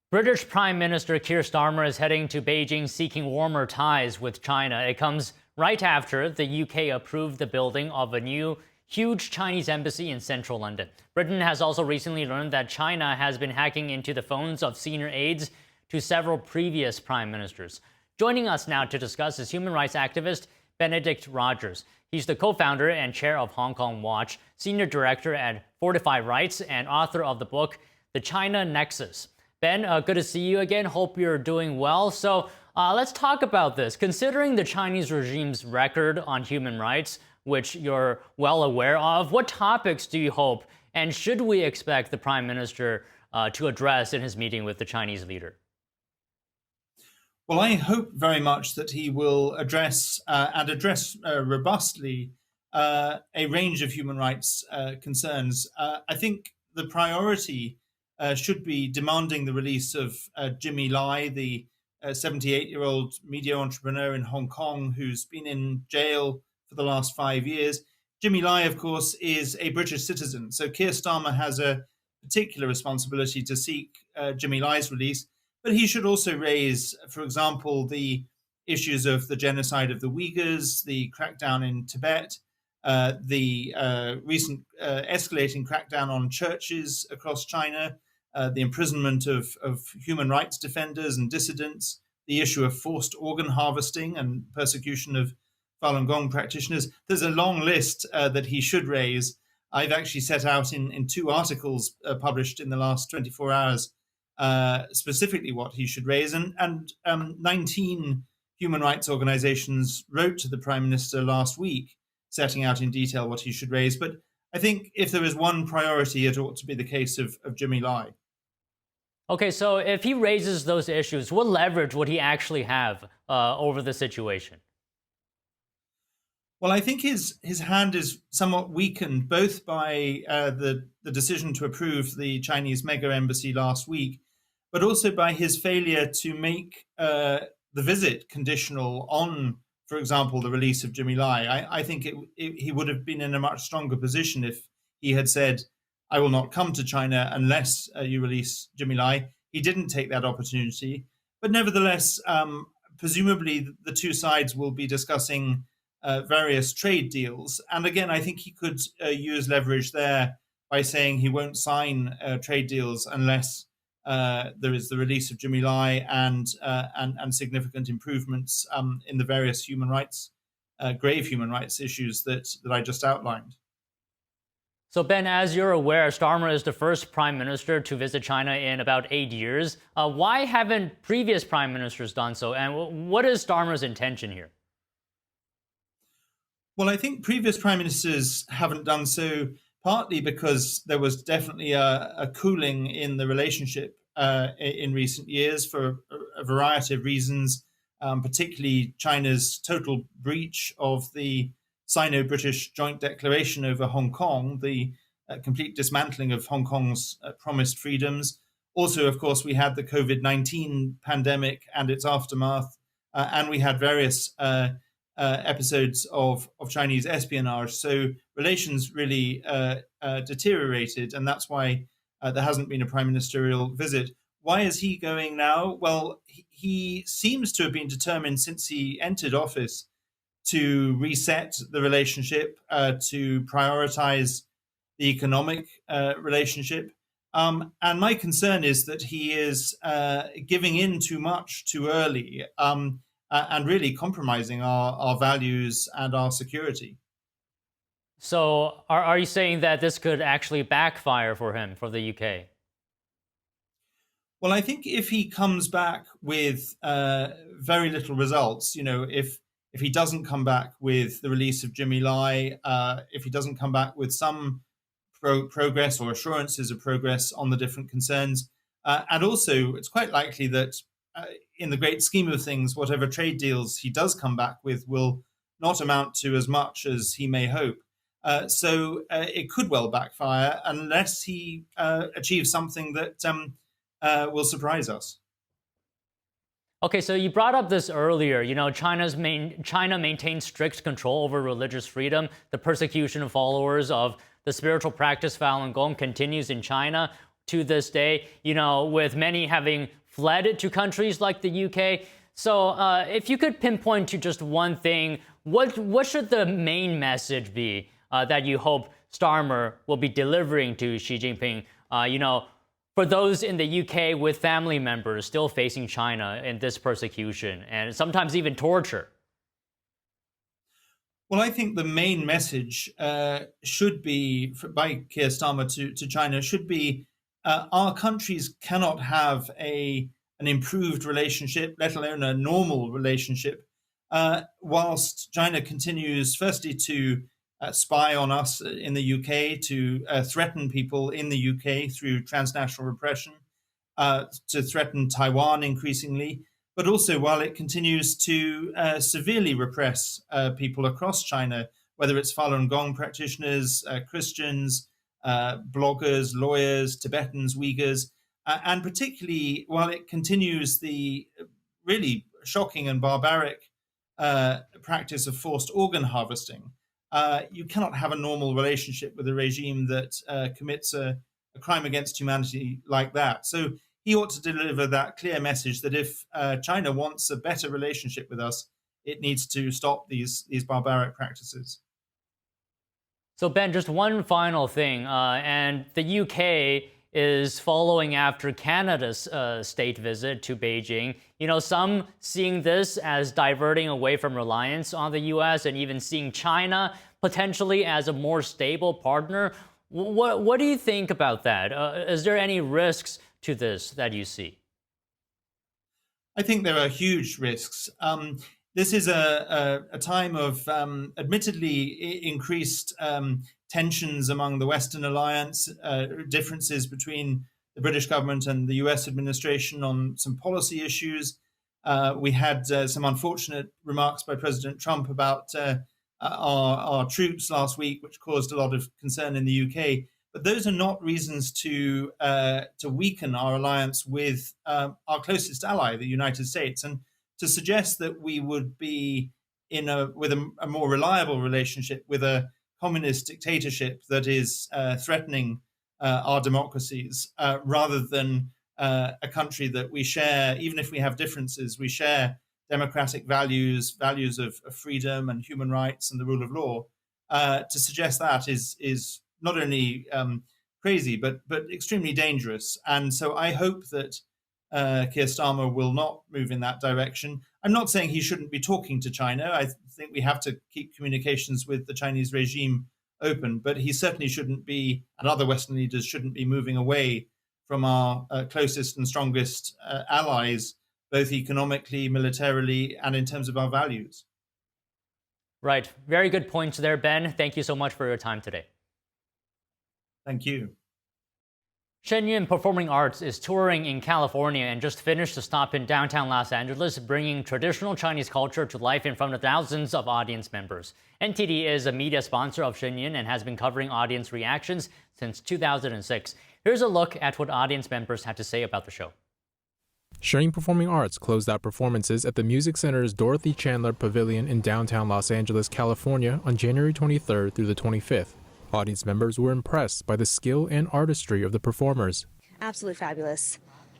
British Prime Minister Keir Starmer is heading to Beijing seeking warmer ties with China. It comes right after the UK approved the building of a new huge Chinese embassy in central London. Britain has also recently learned that China has been hacking into the phones of senior aides to several previous prime ministers. Joining us now to discuss is human rights activist Benedict Rogers. He's the co-founder and chair of Hong Kong Watch, senior director at Fortify Rights, and author of the book, The China Nexus. Ben, good to see you again. Hope you're doing well. So let's talk about this. Considering the Chinese regime's record on human rights, which you're well aware of, what topics do you hope and should we expect the Prime Minister to address in his meeting with the Chinese leader? Well, I hope very much that he will address robustly a range of human rights concerns. I think the priority should be demanding the release of Jimmy Lai, the 78-year-old media entrepreneur in Hong Kong who's been in jail for the last 5 years. Jimmy Lai, of course, is a British citizen, so Keir Starmer has a particular responsibility to seek Jimmy Lai's release. But he should also raise, for example, the issues of the genocide of the Uyghurs, the crackdown in Tibet, the recent escalating crackdown on churches across China, the imprisonment of human rights defenders and dissidents, the issue of forced organ harvesting and persecution of Falun Gong practitioners. There's a long list that he should raise. I've actually set out in 2 articles published in the last 24 hours specifically what he should raise. And 19 human rights organizations wrote to the Prime Minister last week, setting out in detail what he should raise. But I think if there is one priority, it ought to be the case of Jimmy Lai. Okay, so if he raises those issues, what leverage would he actually have over the situation? Well, I think his hand is somewhat weakened, both by the decision to approve the Chinese mega embassy last week, but also by his failure to make the visit conditional on, for example, the release of Jimmy Lai. I think he would have been in a much stronger position if he had said, I will not come to China unless you release Jimmy Lai. He didn't take that opportunity. But nevertheless, presumably the 2 sides will be discussing various trade deals. And again, I think he could use leverage there by saying he won't sign trade deals unless there is the release of Jimmy Lai and significant improvements in the various human rights, grave human rights issues that I just outlined. So Ben, as you're aware, Starmer is the first prime minister to visit China in about 8 years. Why haven't previous prime ministers done so? And what is Starmer's intention here? Well, I think previous prime ministers haven't done so partly because there was definitely a cooling in the relationship in recent years for a variety of reasons, particularly China's total breach of the Sino-British joint declaration over Hong Kong, the complete dismantling of Hong Kong's promised freedoms. Also, of course, we had the COVID-19 pandemic and its aftermath, and we had various episodes of Chinese espionage. So relations really deteriorated, and that's why there hasn't been a prime ministerial visit. Why is he going now? Well, he seems to have been determined since he entered office to reset the relationship, to prioritize the economic relationship. And my concern is that he is giving in too much too early and really compromising our values and our security. So are you saying that this could actually backfire for him, for the UK? Well, I think if he comes back with very little results, if he doesn't come back with the release of Jimmy Lai, if he doesn't come back with some progress or assurances of progress on the different concerns, and also it's quite likely that in the great scheme of things, whatever trade deals he does come back with will not amount to as much as he may hope. So it could well backfire unless he achieves something that will surprise us. Okay, so you brought up this earlier. China maintains strict control over religious freedom. The persecution of followers of the spiritual practice Falun Gong continues in China to this day, with many having fled to countries like the UK. So if you could pinpoint to just one thing, what should the main message be that you hope Starmer will be delivering to Xi Jinping? For those in the UK with family members still facing China in this persecution and sometimes even torture? Well, I think the main message should be, by Keir Starmer to China, should be our countries cannot have an improved relationship, let alone a normal relationship, whilst China continues, firstly, to spy on us in the UK, to threaten people in the UK through transnational repression, to threaten Taiwan increasingly, but also while it continues to severely repress people across China, whether it's Falun Gong practitioners, Christians, bloggers, lawyers, Tibetans, Uyghurs, and particularly while it continues the really shocking and barbaric practice of forced organ harvesting. You cannot have a normal relationship with a regime that commits a crime against humanity like that. So he ought to deliver that clear message that if China wants a better relationship with us, it needs to stop these barbaric practices. So Ben, just one final thing, and the UK is following after Canada's state visit to Beijing. Some seeing this as diverting away from reliance on the US and even seeing China potentially as a more stable partner. What do you think about that? Is there any risks to this that you see? I think there are huge risks. This is a time of admittedly increased tensions among the Western alliance, differences between the British government and the US administration on some policy issues. We had some unfortunate remarks by President Trump about our troops last week, which caused a lot of concern in the UK. But those are not reasons to weaken our alliance with our closest ally, the United States, and to suggest that we would be with a more reliable relationship with a communist dictatorship that is threatening our democracies, rather than a country that we share, even if we have differences, we share democratic values of freedom and human rights and the rule of law. To suggest that is not only crazy, but extremely dangerous. And so I hope that Keir Starmer will not move in that direction. I'm not saying he shouldn't be talking to China. I think we have to keep communications with the Chinese regime open, but he certainly shouldn't be, and other Western leaders shouldn't be moving away from our closest and strongest allies, both economically, militarily, and in terms of our values. Right. Very good points there, Ben. Thank you so much for your time today. Thank you. Shenyun Performing Arts is touring in California and just finished a stop in downtown Los Angeles, bringing traditional Chinese culture to life in front of thousands of audience members. NTD is a media sponsor of Shenyun and has been covering audience reactions since 2006. Here's a look at what audience members had to say about the show. Shenyun Performing Arts closed out performances at the Music Center's Dorothy Chandler Pavilion in downtown Los Angeles, California on January 23rd through the 25th. Audience members were impressed by the skill and artistry of the performers. Absolutely fabulous.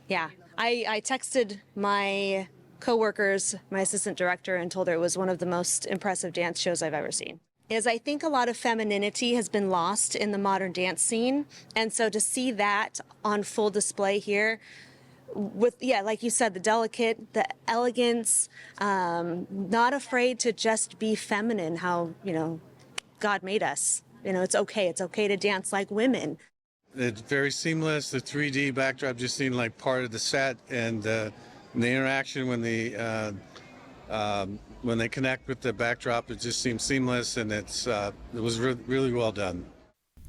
Yeah, I texted my co-workers, my assistant director, and told her it was one of the most impressive dance shows I've ever seen. I think a lot of femininity has been lost in the modern dance scene, and so to see that on full display here, with, like you said, the delicate, the elegance, not afraid to just be feminine, how, God made us. It's okay to dance like women. It's very seamless. The 3D backdrop just seemed like part of the set, and the interaction when they connect with the backdrop, it just seems seamless, and it was really well done.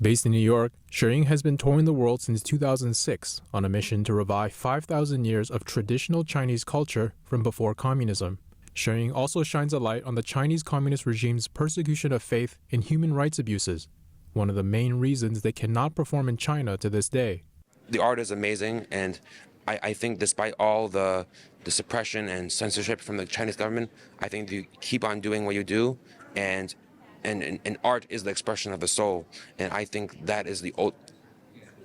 Based in New York, Shenyun has been touring the world since 2006 on a mission to revive 5,000 years of traditional Chinese culture from before communism. Shenyun also shines a light on the Chinese Communist regime's persecution of faith and human rights abuses, one of the main reasons they cannot perform in China to this day. The art is amazing, and I think despite all the suppression and censorship from the Chinese government, I think you keep on doing what you do, and art is the expression of the soul, and I think that is the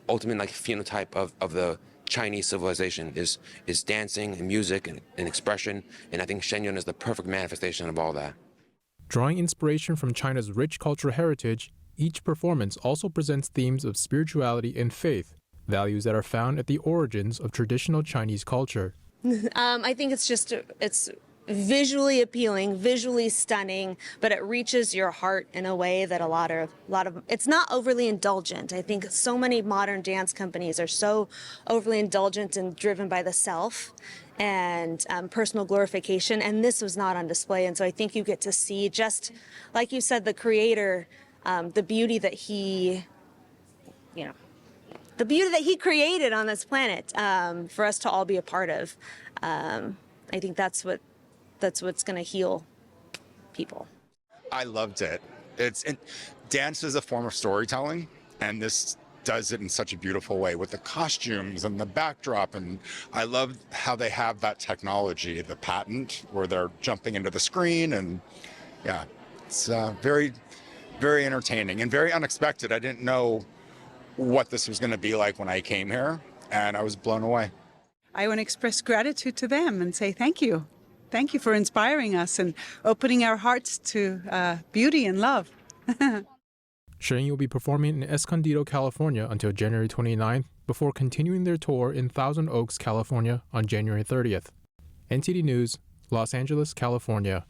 ultimate phenotype of the Chinese civilization is dancing and music and expression, and I think Shenyun is the perfect manifestation of all that. Drawing inspiration from China's rich cultural heritage, Each performance also presents themes of spirituality and faith, values that are found at the origins of traditional Chinese culture. I think it's visually appealing, visually stunning, but it reaches your heart in a way that a lot of it's not overly indulgent. I think so many modern dance companies are so overly indulgent and driven by the self and personal glorification, and this was not on display. And so I think you get to see, just like you said, the creator, the beauty that he, the beauty that he created on this planet for us to all be a part of. I think that's what's going to heal people. I loved it. Dance is a form of storytelling, and this does it in such a beautiful way with the costumes and the backdrop. And I love how they have that technology, the patent, where they're jumping into the screen. And yeah, it's very, very entertaining and very unexpected. I didn't know what this was going to be like when I came here, and I was blown away. I want to express gratitude to them and say thank you. Thank you for inspiring us and opening our hearts to beauty and love. Sheng will be performing in Escondido, California until January 29th before continuing their tour in Thousand Oaks, California on January 30th. NTD News, Los Angeles, California.